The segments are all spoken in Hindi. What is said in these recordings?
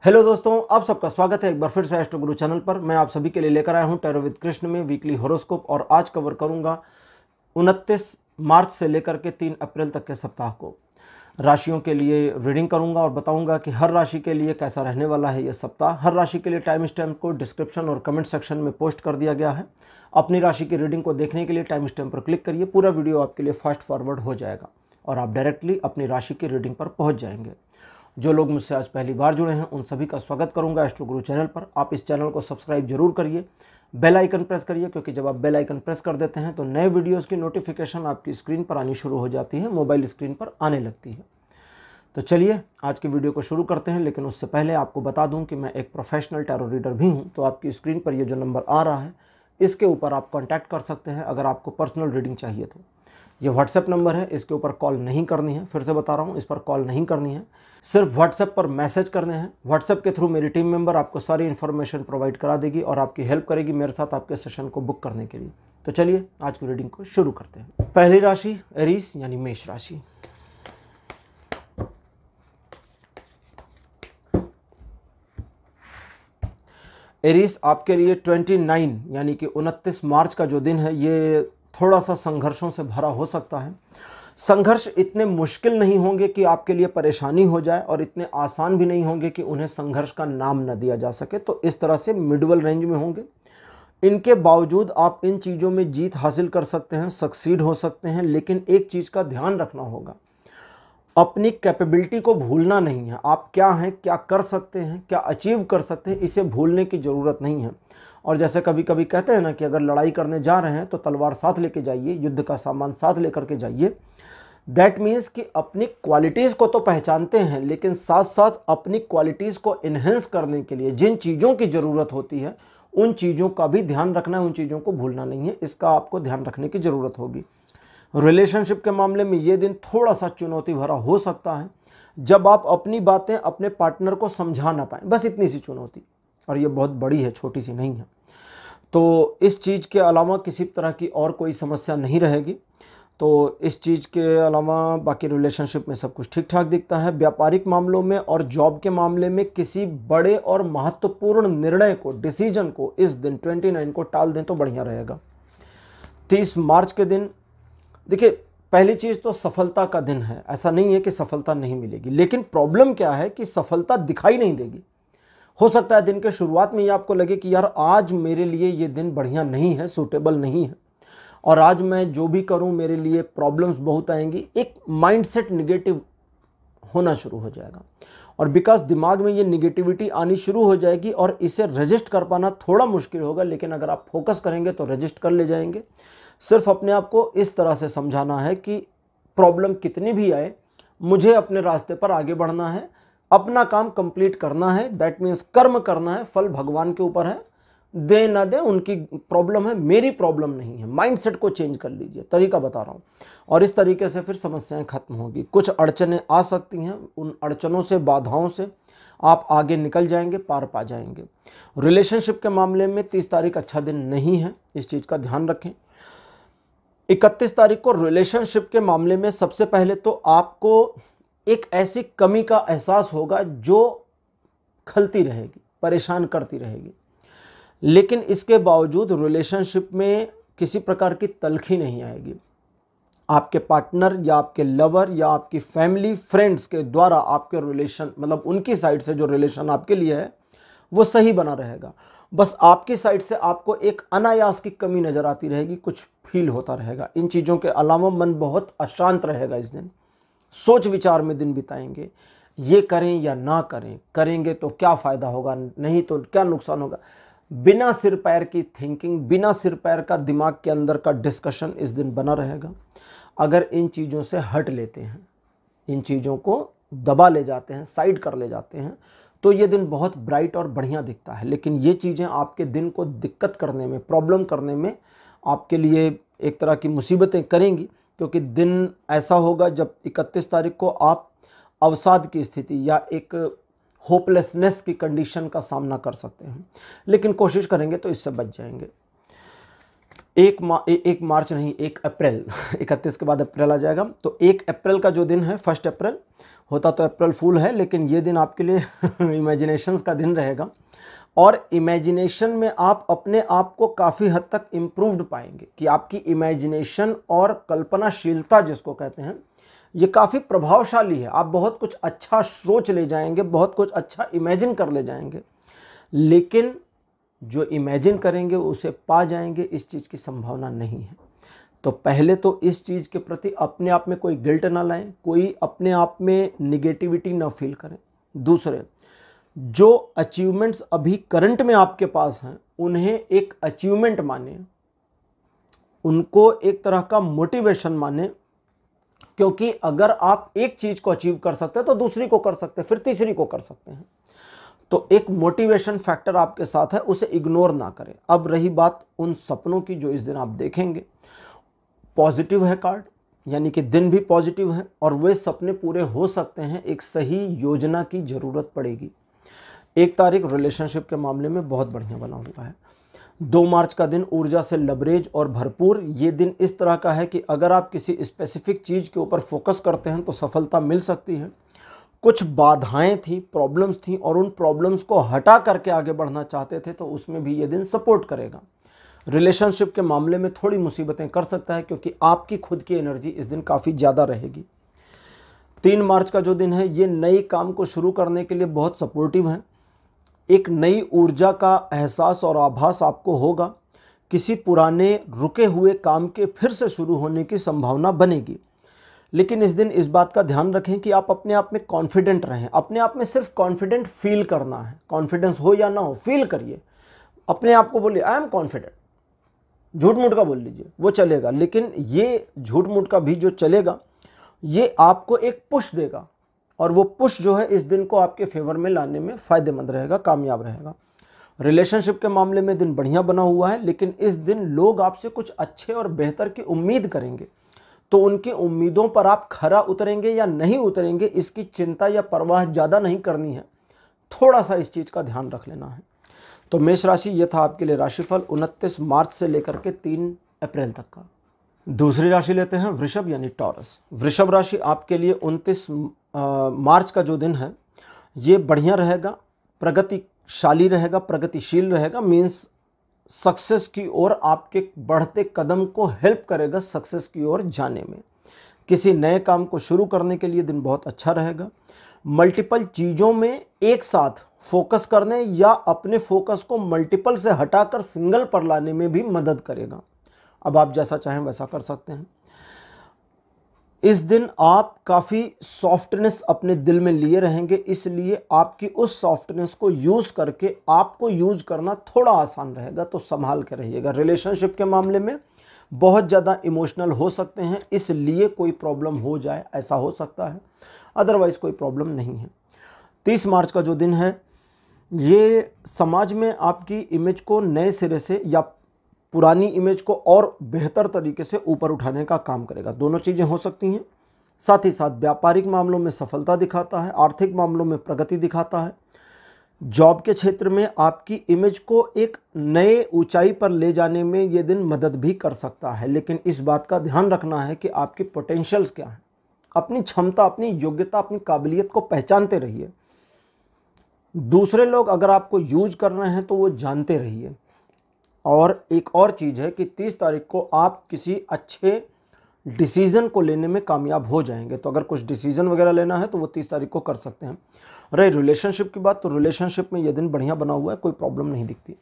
हेलो दोस्तों, आप सबका स्वागत है एक बार फिर से एस्ट्रो गुरु चैनल पर। मैं आप सभी के लिए लेकर आया हूं टैरो विद कृष्ण में वीकली हॉरोस्कोप और आज कवर करूंगा 29 मार्च से लेकर के 3 अप्रैल तक के सप्ताह को। राशियों के लिए रीडिंग करूंगा और बताऊंगा कि हर राशि के लिए कैसा रहने वाला है यह सप्ताह। हर राशि के लिए टाइम स्टैम्प को डिस्क्रिप्शन और कमेंट सेक्शन में पोस्ट कर दिया गया है। अपनी राशि की रीडिंग को देखने के लिए टाइम स्टैम्प पर क्लिक करिए, पूरा वीडियो आपके लिए फास्ट फॉरवर्ड हो जाएगा और आप डायरेक्टली अपनी राशि की रीडिंग पर पहुँच जाएंगे। जो लोग मुझसे आज पहली बार जुड़े हैं उन सभी का स्वागत करूंगा एस्ट्रो गुरु चैनल पर। आप इस चैनल को सब्सक्राइब जरूर करिए, बेल आइकन प्रेस करिए, क्योंकि जब आप बेल आइकन प्रेस कर देते हैं तो नए वीडियोस की नोटिफिकेशन आपकी स्क्रीन पर आनी शुरू हो जाती है, मोबाइल स्क्रीन पर आने लगती है। तो चलिए आज की वीडियो को शुरू करते हैं, लेकिन उससे पहले आपको बता दूं कि मैं एक प्रोफेशनल टैरो रीडर भी हूं। तो आपकी स्क्रीन पर ये जो नंबर आ रहा है इसके ऊपर आप कॉन्टैक्ट कर सकते हैं अगर आपको पर्सनल रीडिंग चाहिए तो। ये व्हाट्सएप नंबर है, इसके ऊपर कॉल नहीं करनी है। फिर से बता रहा हूँ, इस पर कॉल नहीं करनी है, सिर्फ व्हाट्सएप पर मैसेज करने हैं। व्हाट्सएप के थ्रू मेरी टीम मेंबर आपको सारी इन्फॉर्मेशन प्रोवाइड करा देगी और आपकी हेल्प करेगी मेरे साथ आपके सेशन को बुक करने के लिए। तो चलिए आज की रीडिंग को शुरू करते हैं। पहली राशि एरीज यानी मेष राशि। एरीज आपके लिए 29 यानी कि 29 मार्च का जो दिन है ये थोड़ा सा संघर्षों से भरा हो सकता है। संघर्ष इतने मुश्किल नहीं होंगे कि आपके लिए परेशानी हो जाए और इतने आसान भी नहीं होंगे कि उन्हें संघर्ष का नाम न दिया जा सके। तो इस तरह से मिडल रेंज में होंगे। इनके बावजूद आप इन चीज़ों में जीत हासिल कर सकते हैं, सक्सीड हो सकते हैं। लेकिन एक चीज़ का ध्यान रखना होगा, अपनी कैपेबिलिटी को भूलना नहीं है। आप क्या हैं, क्या कर सकते हैं, क्या अचीव कर सकते हैं, इसे भूलने की ज़रूरत नहीं है। और जैसे कभी कभी कहते हैं ना कि अगर लड़ाई करने जा रहे हैं तो तलवार साथ लेके जाइए, युद्ध का सामान साथ लेकर के जाइए। दैट मीन्स कि अपनी क्वालिटीज़ को तो पहचानते हैं, लेकिन साथ साथ अपनी क्वालिटीज़ को इन्हेंस करने के लिए जिन चीज़ों की ज़रूरत होती है उन चीज़ों का भी ध्यान रखना है, उन चीज़ों को भूलना नहीं है। इसका आपको ध्यान रखने की ज़रूरत होगी। रिलेशनशिप के मामले में ये दिन थोड़ा सा चुनौती भरा हो सकता है, जब आप अपनी बातें अपने पार्टनर को समझा ना पाएँ। बस इतनी सी चुनौती, और ये बहुत बड़ी है, छोटी सी नहीं है। तो इस चीज़ के अलावा किसी तरह की और कोई समस्या नहीं रहेगी। तो इस चीज़ के अलावा बाकी रिलेशनशिप में सब कुछ ठीक ठाक दिखता है। व्यापारिक मामलों में और जॉब के मामले में किसी बड़े और महत्वपूर्ण निर्णय को, डिसीजन को इस दिन 29 को टाल दें तो बढ़िया रहेगा। 30 मार्च के दिन देखिए, पहली चीज़ तो सफलता का दिन है। ऐसा नहीं है कि सफलता नहीं मिलेगी, लेकिन प्रॉब्लम क्या है कि सफलता दिखाई नहीं देगी। हो सकता है दिन के शुरुआत में ये आपको लगे कि यार आज मेरे लिए ये दिन बढ़िया नहीं है, सूटेबल नहीं है, और आज मैं जो भी करूं मेरे लिए प्रॉब्लम्स बहुत आएंगी। एक माइंडसेट निगेटिव होना शुरू हो जाएगा, और बिकॉज दिमाग में ये निगेटिविटी आनी शुरू हो जाएगी और इसे रजिस्ट कर पाना थोड़ा मुश्किल होगा। लेकिन अगर आप फोकस करेंगे तो रजिस्ट कर ले जाएंगे। सिर्फ अपने आप को इस तरह से समझाना है कि प्रॉब्लम कितनी भी आए, मुझे अपने रास्ते पर आगे बढ़ना है, अपना काम कंप्लीट करना है। दैट मीन्स कर्म करना है, फल भगवान के ऊपर है, दे ना दे उनकी प्रॉब्लम है, मेरी प्रॉब्लम नहीं है। माइंडसेट को चेंज कर लीजिए, तरीका बता रहा हूँ, और इस तरीके से फिर समस्याएं खत्म होगी। कुछ अड़चनें आ सकती हैं, उन अड़चनों से, बाधाओं से आप आगे निकल जाएंगे, पार पा जाएंगे। रिलेशनशिप के मामले में 30 तारीख अच्छा दिन नहीं है, इस चीज़ का ध्यान रखें। 31 तारीख को रिलेशनशिप के मामले में सबसे पहले तो आपको एक ऐसी कमी का एहसास होगा जो खलती रहेगी, परेशान करती रहेगी। लेकिन इसके बावजूद रिलेशनशिप में किसी प्रकार की तलखी नहीं आएगी। आपके पार्टनर या आपके लवर या आपकी फैमिली फ्रेंड्स के द्वारा आपके रिलेशन, मतलब उनकी साइड से जो रिलेशन आपके लिए है वो सही बना रहेगा। बस आपकी साइड से आपको एक अनायास की कमी नज़र आती रहेगी, कुछ फील होता रहेगा। इन चीज़ों के अलावा मन बहुत अशांत रहेगा इस दिन। सोच विचार में दिन बिताएंगे, ये करें या ना करें, करेंगे तो क्या फ़ायदा होगा, नहीं तो क्या नुकसान होगा। बिना सिर पैर की थिंकिंग, बिना सिर पैर का दिमाग के अंदर का डिस्कशन इस दिन बना रहेगा। अगर इन चीज़ों से हट लेते हैं, इन चीज़ों को दबा ले जाते हैं, साइड कर ले जाते हैं, तो ये दिन बहुत ब्राइट और बढ़िया दिखता है। लेकिन ये चीज़ें आपके दिन को दिक्कत करने में, प्रॉब्लम करने में आपके लिए एक तरह की मुसीबतें करेंगी, क्योंकि दिन ऐसा होगा जब 31 तारीख को आप अवसाद की स्थिति या एक होपलेसनेस की कंडीशन का सामना कर सकते हैं। लेकिन कोशिश करेंगे तो इससे बच जाएंगे। 1 मार्च नहीं, 1 अप्रैल 31 के बाद अप्रैल आ जाएगा। तो 1 अप्रैल का जो दिन है, 1 अप्रैल होता तो अप्रैल फूल है, लेकिन ये दिन आपके लिए इमेजिनेशंस का दिन रहेगा। और इमेजिनेशन में आप अपने आप को काफ़ी हद तक इम्प्रूव्ड पाएंगे कि आपकी इमेजिनेशन और कल्पनाशीलता जिसको कहते हैं, ये काफ़ी प्रभावशाली है। आप बहुत कुछ अच्छा सोच ले जाएंगे, बहुत कुछ अच्छा इमेजिन कर ले जाएंगे, लेकिन जो इमेजिन करेंगे उसे पा जाएंगे, इस चीज़ की संभावना नहीं है। तो पहले तो इस चीज़ के प्रति अपने आप में कोई गिल्ट ना लाएं, कोई अपने आप में निगेटिविटी ना फील करें। दूसरे, जो अचीवमेंट्स अभी करंट में आपके पास हैं उन्हें एक अचीवमेंट माने, उनको एक तरह का मोटिवेशन माने, क्योंकि अगर आप एक चीज़ को अचीव कर सकते हैं तो दूसरी को कर सकते हैं, फिर तीसरी को कर सकते हैं। तो एक मोटिवेशन फैक्टर आपके साथ है, उसे इग्नोर ना करें। अब रही बात उन सपनों की जो इस दिन आप देखेंगे, पॉजिटिव है कार्ड, यानी कि दिन भी पॉजिटिव है और वे सपने पूरे हो सकते हैं। एक सही योजना की ज़रूरत पड़ेगी। 1 तारीख रिलेशनशिप के मामले में बहुत बढ़िया बना हुआ है। 2 मार्च का दिन ऊर्जा से लबरेज और भरपूर। ये दिन इस तरह का है कि अगर आप किसी स्पेसिफिक चीज़ के ऊपर फोकस करते हैं तो सफलता मिल सकती है। कुछ बाधाएं थी, प्रॉब्लम्स थी, और उन प्रॉब्लम्स को हटा करके आगे बढ़ना चाहते थे तो उसमें भी ये दिन सपोर्ट करेगा। रिलेशनशिप के मामले में थोड़ी मुसीबतें कर सकता है क्योंकि आपकी खुद की एनर्जी इस दिन काफ़ी ज़्यादा रहेगी। 3 मार्च का जो दिन है ये नए काम को शुरू करने के लिए बहुत सपोर्टिव है। एक नई ऊर्जा का एहसास और आभास आपको होगा। किसी पुराने रुके हुए काम के फिर से शुरू होने की संभावना बनेगी। लेकिन इस दिन इस बात का ध्यान रखें कि आप अपने आप में कॉन्फिडेंट रहें। अपने आप में सिर्फ कॉन्फिडेंट फील करना है, कॉन्फिडेंस हो या ना हो फील करिए। अपने आप को बोलिए आई एम कॉन्फिडेंट, झूठ मूठ का बोल लीजिए, वो चलेगा, लेकिन ये झूठ मूठ का भी जो चलेगा ये आपको एक पुश देगा, और वो पुश जो है इस दिन को आपके फेवर में लाने में फ़ायदेमंद रहेगा, कामयाब रहेगा। रिलेशनशिप के मामले में दिन बढ़िया बना हुआ है, लेकिन इस दिन लोग आपसे कुछ अच्छे और बेहतर की उम्मीद करेंगे, तो उनकी उम्मीदों पर आप खरा उतरेंगे या नहीं उतरेंगे इसकी चिंता या परवाह ज़्यादा नहीं करनी है। थोड़ा सा इस चीज़ का ध्यान रख लेना है। तो मेष राशि, ये था आपके लिए राशिफल 29 मार्च से लेकर के 3 अप्रैल तक का। दूसरी राशि लेते हैं वृषभ यानी टॉरस। वृषभ राशि आपके लिए 29 मार्च का जो दिन है ये बढ़िया रहेगा, प्रगतिशाली रहेगा, प्रगतिशील रहेगा। मीन्स सक्सेस की ओर आपके बढ़ते कदम को हेल्प करेगा सक्सेस की ओर जाने में। किसी नए काम को शुरू करने के लिए दिन बहुत अच्छा रहेगा। मल्टीपल चीज़ों में एक साथ फोकस करने या अपने फोकस को मल्टीपल से हटाकर सिंगल पर लाने में भी मदद करेगा। अब आप जैसा चाहें वैसा कर सकते हैं। इस दिन आप काफ़ी सॉफ्टनेस अपने दिल में लिए रहेंगे, इसलिए आपकी उस सॉफ्टनेस को यूज़ करके आपको यूज करना थोड़ा आसान रहेगा, तो संभाल के रहिएगा। रिलेशनशिप के मामले में बहुत ज़्यादा इमोशनल हो सकते हैं, इसलिए कोई प्रॉब्लम हो जाए ऐसा हो सकता है, अदरवाइज़ कोई प्रॉब्लम नहीं है। 30 मार्च का जो दिन है ये समाज में आपकी इमेज को नए सिरे से या पुरानी इमेज को और बेहतर तरीके से ऊपर उठाने का काम करेगा। दोनों चीज़ें हो सकती हैं। साथ ही साथ व्यापारिक मामलों में सफलता दिखाता है, आर्थिक मामलों में प्रगति दिखाता है। जॉब के क्षेत्र में आपकी इमेज को एक नए ऊंचाई पर ले जाने में ये दिन मदद भी कर सकता है, लेकिन इस बात का ध्यान रखना है कि आपकी पोटेंशियल्स क्या हैं। अपनी क्षमता, अपनी योग्यता, अपनी काबिलियत को पहचानते रहिए। दूसरे लोग अगर आपको यूज कर रहे हैं तो वो जानते रहिए। और एक और चीज़ है कि 30 तारीख को आप किसी अच्छे डिसीज़न को लेने में कामयाब हो जाएंगे, तो अगर कुछ डिसीज़न वगैरह लेना है तो वो 30 तारीख को कर सकते हैं। रही रिलेशनशिप की बात, तो रिलेशनशिप में ये दिन बढ़िया बना हुआ है, कोई प्रॉब्लम नहीं दिखती।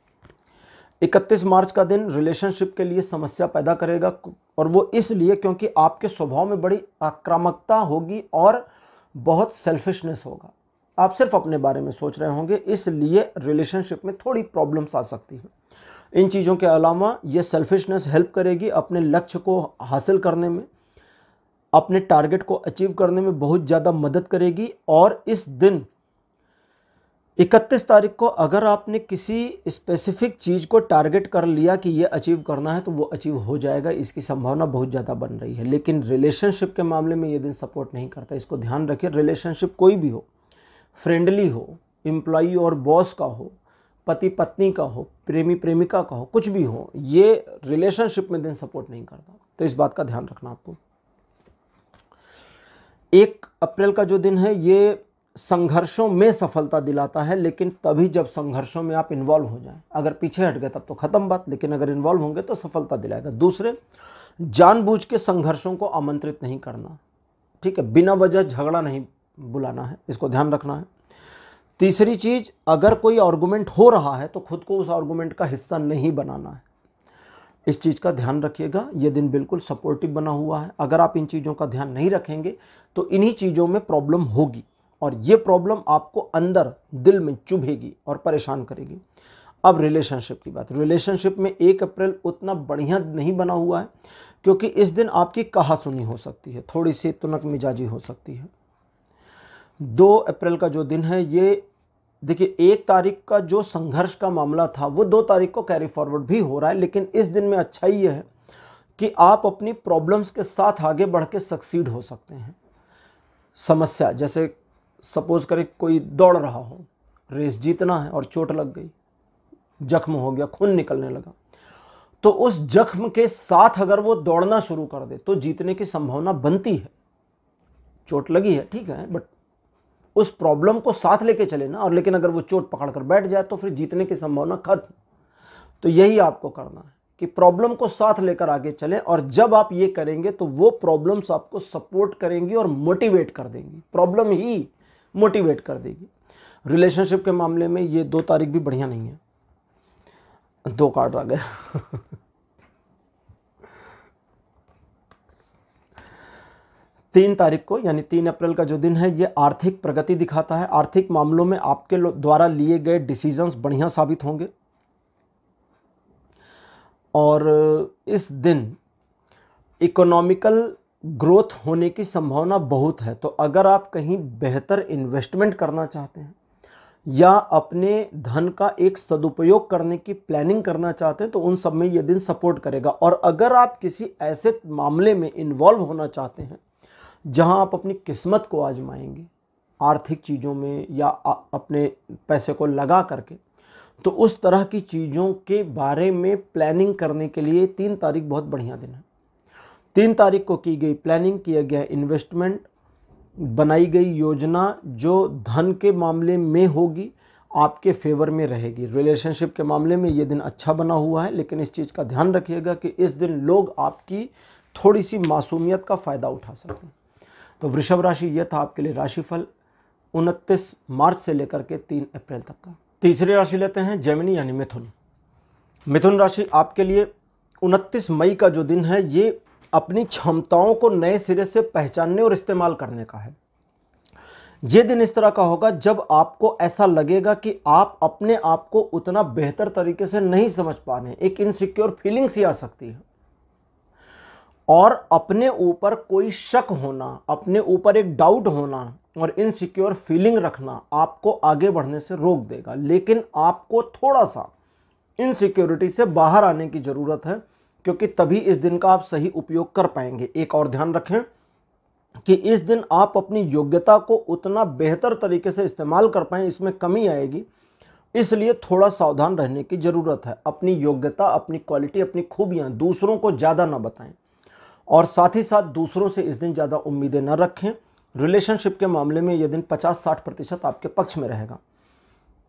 31 मार्च का दिन रिलेशनशिप के लिए समस्या पैदा करेगा, और वो इसलिए क्योंकि आपके स्वभाव में बड़ी आक्रामकता होगी और बहुत सेल्फिशनेस होगा। आप सिर्फ अपने बारे में सोच रहे होंगे, इसलिए रिलेशनशिप में थोड़ी प्रॉब्लम्स आ सकती हैं। इन चीज़ों के अलावा ये सेल्फिशनेस हेल्प करेगी अपने लक्ष्य को हासिल करने में, अपने टारगेट को अचीव करने में बहुत ज़्यादा मदद करेगी। और इस दिन 31 तारीख को अगर आपने किसी स्पेसिफिक चीज़ को टारगेट कर लिया कि ये अचीव करना है तो वो अचीव हो जाएगा, इसकी संभावना बहुत ज़्यादा बन रही है। लेकिन रिलेशनशिप के मामले में ये दिन सपोर्ट नहीं करता, इसको ध्यान रखिए। रिलेशनशिप कोई भी हो, फ्रेंडली हो, एम्प्लॉई और बॉस का हो, पति पत्नी का हो, प्रेमी प्रेमिका का हो, कुछ भी हो, ये रिलेशनशिप में दिन सपोर्ट नहीं करता। तो इस बात का ध्यान रखना आपको। 1 अप्रैल का जो दिन है ये संघर्षों में सफलता दिलाता है, लेकिन तभी जब संघर्षों में आप इन्वॉल्व हो जाएं। अगर पीछे हट गए तब तो खत्म बात, लेकिन अगर इन्वॉल्व होंगे तो सफलता दिलाएगा। दूसरे, जानबूझ के संघर्षों को आमंत्रित नहीं करना, ठीक है, बिना वजह झगड़ा नहीं बुलाना है, इसको ध्यान रखना है। तीसरी चीज, अगर कोई आर्गुमेंट हो रहा है तो खुद को उस आर्गुमेंट का हिस्सा नहीं बनाना है, इस चीज़ का ध्यान रखिएगा। ये दिन बिल्कुल सपोर्टिव बना हुआ है। अगर आप इन चीज़ों का ध्यान नहीं रखेंगे तो इन्हीं चीज़ों में प्रॉब्लम होगी, और ये प्रॉब्लम आपको अंदर दिल में चुभेगी और परेशान करेगी। अब रिलेशनशिप की बात। रिलेशनशिप में 1 अप्रैल उतना बढ़िया नहीं बना हुआ है, क्योंकि इस दिन आपकी कहासुनी हो सकती है, थोड़ी सी तुनक मिजाजी हो सकती है। 2 अप्रैल का जो दिन है ये देखिए, 1 तारीख का जो संघर्ष का मामला था वो 2 तारीख को कैरी फॉरवर्ड भी हो रहा है, लेकिन इस दिन में अच्छा ही है कि आप अपनी प्रॉब्लम्स के साथ आगे बढ़ के सक्सीड हो सकते हैं। समस्या, जैसे सपोज करें कोई दौड़ रहा हो, रेस जीतना है और चोट लग गई, जख्म हो गया, खून निकलने लगा, तो उस जख्म के साथ अगर वो दौड़ना शुरू कर दे तो जीतने की संभावना बनती है। चोट लगी है ठीक है, बट उस प्रॉब्लम को साथ लेके चले ना, और लेकिन अगर वो चोट पकड़ कर बैठ जाए तो फिर जीतने की संभावना खत्म। तो यही आपको करना है कि प्रॉब्लम को साथ लेकर आगे चले, और जब आप ये करेंगे तो वो प्रॉब्लम्स आपको सपोर्ट करेंगी और मोटिवेट कर देंगी, प्रॉब्लम ही मोटिवेट कर देगी। रिलेशनशिप के मामले में ये 2 तारीख भी बढ़िया नहीं है। 2 कार्ड आ गए। 3 तारीख को यानी 3 अप्रैल का जो दिन है ये आर्थिक प्रगति दिखाता है। आर्थिक मामलों में आपके द्वारा लिए गए डिसीजंस बढ़िया साबित होंगे, और इस दिन इकोनॉमिकल ग्रोथ होने की संभावना बहुत है। तो अगर आप कहीं बेहतर इन्वेस्टमेंट करना चाहते हैं या अपने धन का एक सदुपयोग करने की प्लानिंग करना चाहते हैं तो उन सब में यह दिन सपोर्ट करेगा। और अगर आप किसी ऐसे मामले में इन्वॉल्व होना चाहते हैं जहां आप अपनी किस्मत को आजमाएंगे आर्थिक चीज़ों में या अपने पैसे को लगा करके, तो उस तरह की चीज़ों के बारे में प्लानिंग करने के लिए 3 तारीख बहुत बढ़िया दिन है। 3 तारीख को की गई प्लानिंग, किया गया इन्वेस्टमेंट, बनाई गई योजना जो धन के मामले में होगी आपके फेवर में रहेगी। रिलेशनशिप के मामले में ये दिन अच्छा बना हुआ है, लेकिन इस चीज़ का ध्यान रखिएगा कि इस दिन लोग आपकी थोड़ी सी मासूमियत का फ़ायदा उठा सकते हैं। तो वृषभ राशि ये था आपके लिए राशिफल 29 मार्च से लेकर के 3 अप्रैल तक का। तीसरी राशि लेते हैं जेमिनी यानी मिथुन। मिथुन राशि आपके लिए 29 मई का जो दिन है ये अपनी क्षमताओं को नए सिरे से पहचानने और इस्तेमाल करने का है। ये दिन इस तरह का होगा जब आपको ऐसा लगेगा कि आप अपने आप को उतना बेहतर तरीके से नहीं समझ पा रहे हैं, एक इनसिक्योर फीलिंग सी आ सकती है, और अपने ऊपर कोई शक होना, अपने ऊपर एक डाउट होना और इनसिक्योर फीलिंग रखना आपको आगे बढ़ने से रोक देगा। लेकिन आपको थोड़ा सा इनसिक्योरिटी से बाहर आने की ज़रूरत है, क्योंकि तभी इस दिन का आप सही उपयोग कर पाएंगे। एक और ध्यान रखें कि इस दिन आप अपनी योग्यता को उतना बेहतर तरीके से इस्तेमाल कर पाएं, इसमें कमी आएगी, इसलिए थोड़ा सावधान रहने की ज़रूरत है। अपनी योग्यता, अपनी क्वालिटी, अपनी खूबियाँ दूसरों को ज़्यादा ना बताएं, और साथ ही साथ दूसरों से इस दिन ज़्यादा उम्मीदें न रखें। रिलेशनशिप के मामले में यह दिन 50-60% आपके पक्ष में रहेगा।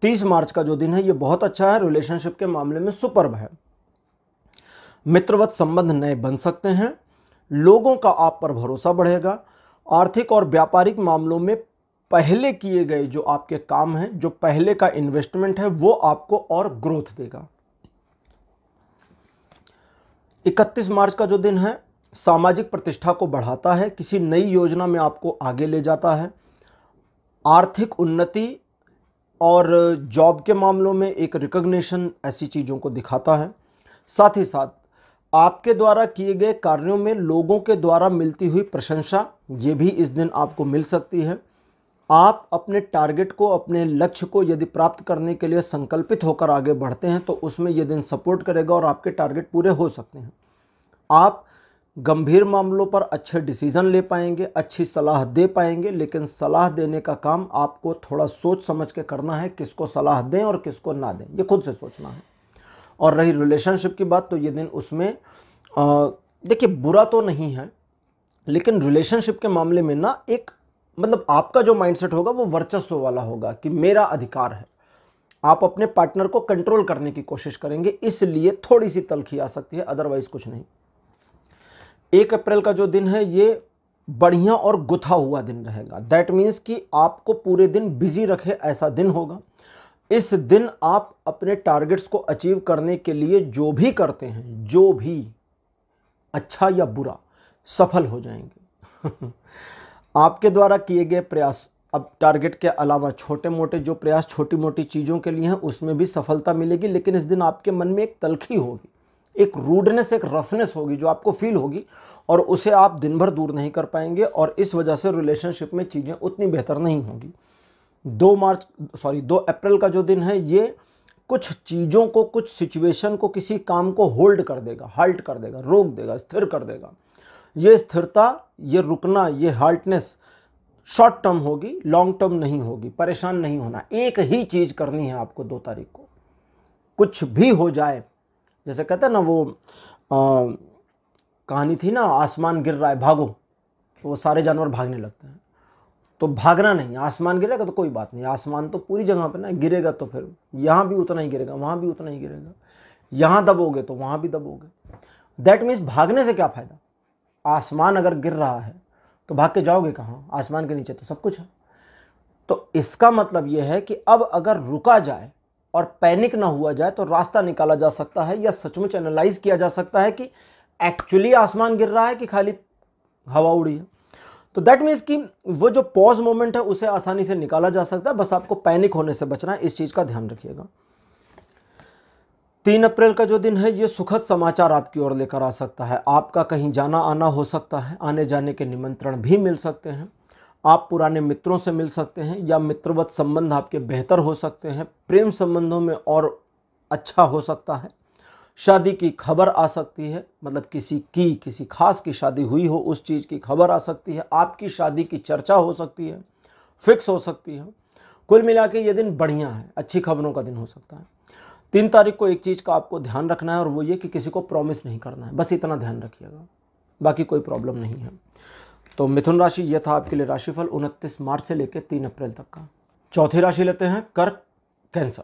30 मार्च का जो दिन है ये बहुत अच्छा है, रिलेशनशिप के मामले में सुपर्ब है। मित्रवत संबंध नए बन सकते हैं, लोगों का आप पर भरोसा बढ़ेगा। आर्थिक और व्यापारिक मामलों में पहले किए गए जो आपके काम हैं, जो पहले का इन्वेस्टमेंट है, वो आपको और ग्रोथ देगा। 31 मार्च का जो दिन है सामाजिक प्रतिष्ठा को बढ़ाता है, किसी नई योजना में आपको आगे ले जाता है। आर्थिक उन्नति और जॉब के मामलों में एक रिकॉग्निशन ऐसी चीज़ों को दिखाता है। साथ ही साथ आपके द्वारा किए गए कार्यों में लोगों के द्वारा मिलती हुई प्रशंसा, ये भी इस दिन आपको मिल सकती है। आप अपने टारगेट को, अपने लक्ष्य को यदि प्राप्त करने के लिए संकल्पित होकर आगे बढ़ते हैं तो उसमें यह दिन सपोर्ट करेगा और आपके टारगेट पूरे हो सकते हैं। आप गंभीर मामलों पर अच्छे डिसीजन ले पाएंगे, अच्छी सलाह दे पाएंगे, लेकिन सलाह देने का काम आपको थोड़ा सोच समझ के करना है, किसको सलाह दें और किसको ना दें, ये खुद से सोचना है। और रही रिलेशनशिप की बात, तो ये दिन उसमें देखिए बुरा तो नहीं है, लेकिन रिलेशनशिप के मामले में ना एक मतलब आपका जो माइंडसेट होगा वो वर्चस्व वाला होगा कि मेरा अधिकार है। आप अपने पार्टनर को कंट्रोल करने की कोशिश करेंगे, इसलिए थोड़ी सी तलखी आ सकती है, अदरवाइज कुछ नहीं। 1 अप्रैल का जो दिन है ये बढ़िया और गुथा हुआ दिन रहेगा। दैट मीन्स कि आपको पूरे दिन बिजी रखे ऐसा दिन होगा। इस दिन आप अपने टारगेट्स को अचीव करने के लिए जो भी करते हैं, जो भी अच्छा या बुरा, सफल हो जाएंगे। आपके द्वारा किए गए प्रयास, अब टारगेट के अलावा छोटे मोटे जो प्रयास छोटी मोटी चीज़ों के लिए हैं उसमें भी सफलता मिलेगी, लेकिन इस दिन आपके मन में एक तलखी होगी, एक रूडनेस, एक रफनेस होगी जो आपको फील होगी और उसे आप दिन भर दूर नहीं कर पाएंगे और इस वजह से रिलेशनशिप में चीज़ें उतनी बेहतर नहीं होंगी। 2 अप्रैल का जो दिन है ये कुछ चीज़ों को, कुछ सिचुएशन को, किसी काम को होल्ड कर देगा, हाल्ट कर देगा, रोक देगा, स्थिर कर देगा। ये स्थिरता, ये रुकना, ये हाल्टनेस शॉर्ट टर्म होगी, लॉन्ग टर्म नहीं होगी। परेशान नहीं होना, एक ही चीज़ करनी है आपको 2 तारीख को, कुछ भी हो जाए। जैसे कहते हैं ना वो कहानी थी ना, आसमान गिर रहा है भागो, तो वो सारे जानवर भागने लगते हैं। तो भागना नहीं, आसमान गिरेगा तो कोई बात नहीं, आसमान तो पूरी जगह पे ना, गिरेगा तो फिर यहाँ भी उतना ही गिरेगा, वहाँ भी उतना ही गिरेगा, यहाँ दबोगे तो वहाँ भी दबोगे। दैट मीन्स भागने से क्या फ़ायदा? आसमान अगर गिर रहा है तो भाग के जाओगे कहाँ? आसमान के नीचे तो सब कुछ है। तो इसका मतलब यह है कि अब अगर रुका जाए और पैनिक ना हुआ जाए तो रास्ता निकाला जा सकता है, या सचमुच एनालाइज किया जा सकता है कि एक्चुअली आसमान गिर रहा है कि खाली हवा उड़ी है। तो दैट मीन्स कि वो जो पॉज मोमेंट है उसे आसानी से निकाला जा सकता है, बस आपको पैनिक होने से बचना है, इस चीज़ का ध्यान रखिएगा। 3 अप्रैल का जो दिन है ये सुखद समाचार आपकी ओर लेकर आ सकता है। आपका कहीं जाना आना हो सकता है, आने जाने के निमंत्रण भी मिल सकते हैं। आप पुराने मित्रों से मिल सकते हैं या मित्रवत संबंध आपके बेहतर हो सकते हैं। प्रेम संबंधों में और अच्छा हो सकता है। शादी की खबर आ सकती है, मतलब किसी खास की शादी हुई हो उस चीज़ की खबर आ सकती है। आपकी शादी की चर्चा हो सकती है, फिक्स हो सकती है। कुल मिला के ये दिन बढ़िया है, अच्छी खबरों का दिन हो सकता है। 3 तारीख को एक चीज़ का आपको ध्यान रखना है और वो ये कि किसी को प्रॉमिस नहीं करना है, बस इतना ध्यान रखिएगा, बाकी कोई प्रॉब्लम नहीं है। तो मिथुन राशि, ये था आपके लिए राशिफल 29 मार्च से लेकर 3 अप्रैल तक का। चौथी राशि लेते हैं कर्क, कैंसर।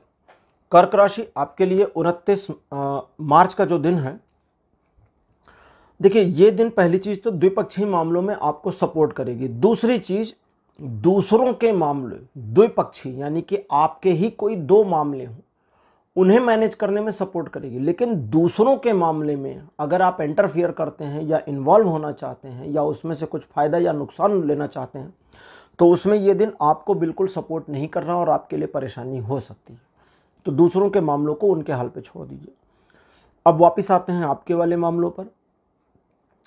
कर्क राशि आपके लिए 29 मार्च का जो दिन है, देखिए ये दिन पहली चीज़ तो द्विपक्षीय मामलों में आपको सपोर्ट करेगी। दूसरी चीज़, दूसरों के मामले द्विपक्षीय, यानी कि आपके ही कोई 2 मामले हों उन्हें मैनेज करने में सपोर्ट करेगी। लेकिन दूसरों के मामले में अगर आप इंटरफियर करते हैं या इन्वॉल्व होना चाहते हैं या उसमें से कुछ फ़ायदा या नुकसान लेना चाहते हैं तो उसमें ये दिन आपको बिल्कुल सपोर्ट नहीं कर रहा और आपके लिए परेशानी हो सकती है। तो दूसरों के मामलों को उनके हाल पे छोड़ दीजिए। अब वापस आते हैं आपके वाले मामलों पर।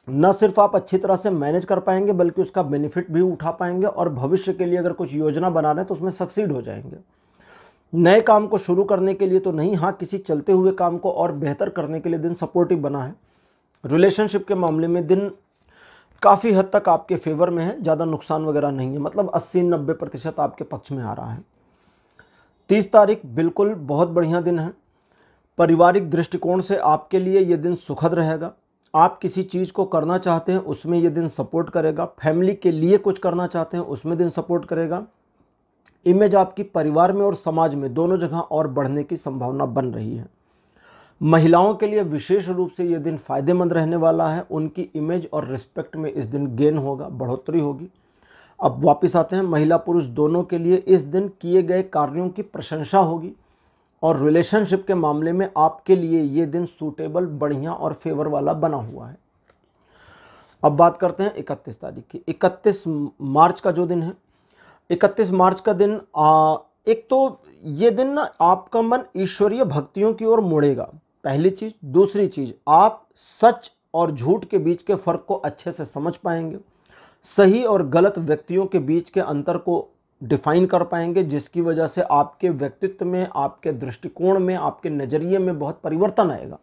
न सिर्फ आप अच्छी तरह से मैनेज कर पाएंगे बल्कि उसका बेनिफिट भी उठा पाएंगे और भविष्य के लिए अगर कुछ योजना बना रहे हैं तो उसमें सक्सीड हो जाएंगे। नए काम को शुरू करने के लिए तो नहीं, हाँ किसी चलते हुए काम को और बेहतर करने के लिए दिन सपोर्टिव बना है। रिलेशनशिप के मामले में दिन काफ़ी हद तक आपके फेवर में है, ज़्यादा नुकसान वगैरह नहीं है, मतलब 80-90% आपके पक्ष में आ रहा है। 30 तारीख बिल्कुल बहुत बढ़िया दिन है। पारिवारिक दृष्टिकोण से आपके लिए ये दिन सुखद रहेगा। आप किसी चीज़ को करना चाहते हैं उसमें ये दिन सपोर्ट करेगा। फैमिली के लिए कुछ करना चाहते हैं उसमें दिन सपोर्ट करेगा। इमेज आपकी परिवार में और समाज में दोनों जगह और बढ़ने की संभावना बन रही है। महिलाओं के लिए विशेष रूप से ये दिन फायदेमंद रहने वाला है। उनकी इमेज और रिस्पेक्ट में इस दिन गेन होगा, बढ़ोतरी होगी। अब वापस आते हैं, महिला पुरुष दोनों के लिए इस दिन किए गए कार्यों की प्रशंसा होगी और रिलेशनशिप के मामले में आपके लिए ये दिन सूटेबल, बढ़िया और फेवर वाला बना हुआ है। अब बात करते हैं 31 तारीख की। 31 मार्च का जो दिन है, 31 मार्च का दिन एक तो ये दिन ना आपका मन ईश्वरीय भक्तियों की ओर मुड़ेगा, पहली चीज़। दूसरी चीज़, आप सच और झूठ के बीच के फ़र्क को अच्छे से समझ पाएंगे, सही और गलत व्यक्तियों के बीच के अंतर को डिफाइन कर पाएंगे, जिसकी वजह से आपके व्यक्तित्व में, आपके दृष्टिकोण में, आपके नज़रिए में बहुत परिवर्तन आएगा।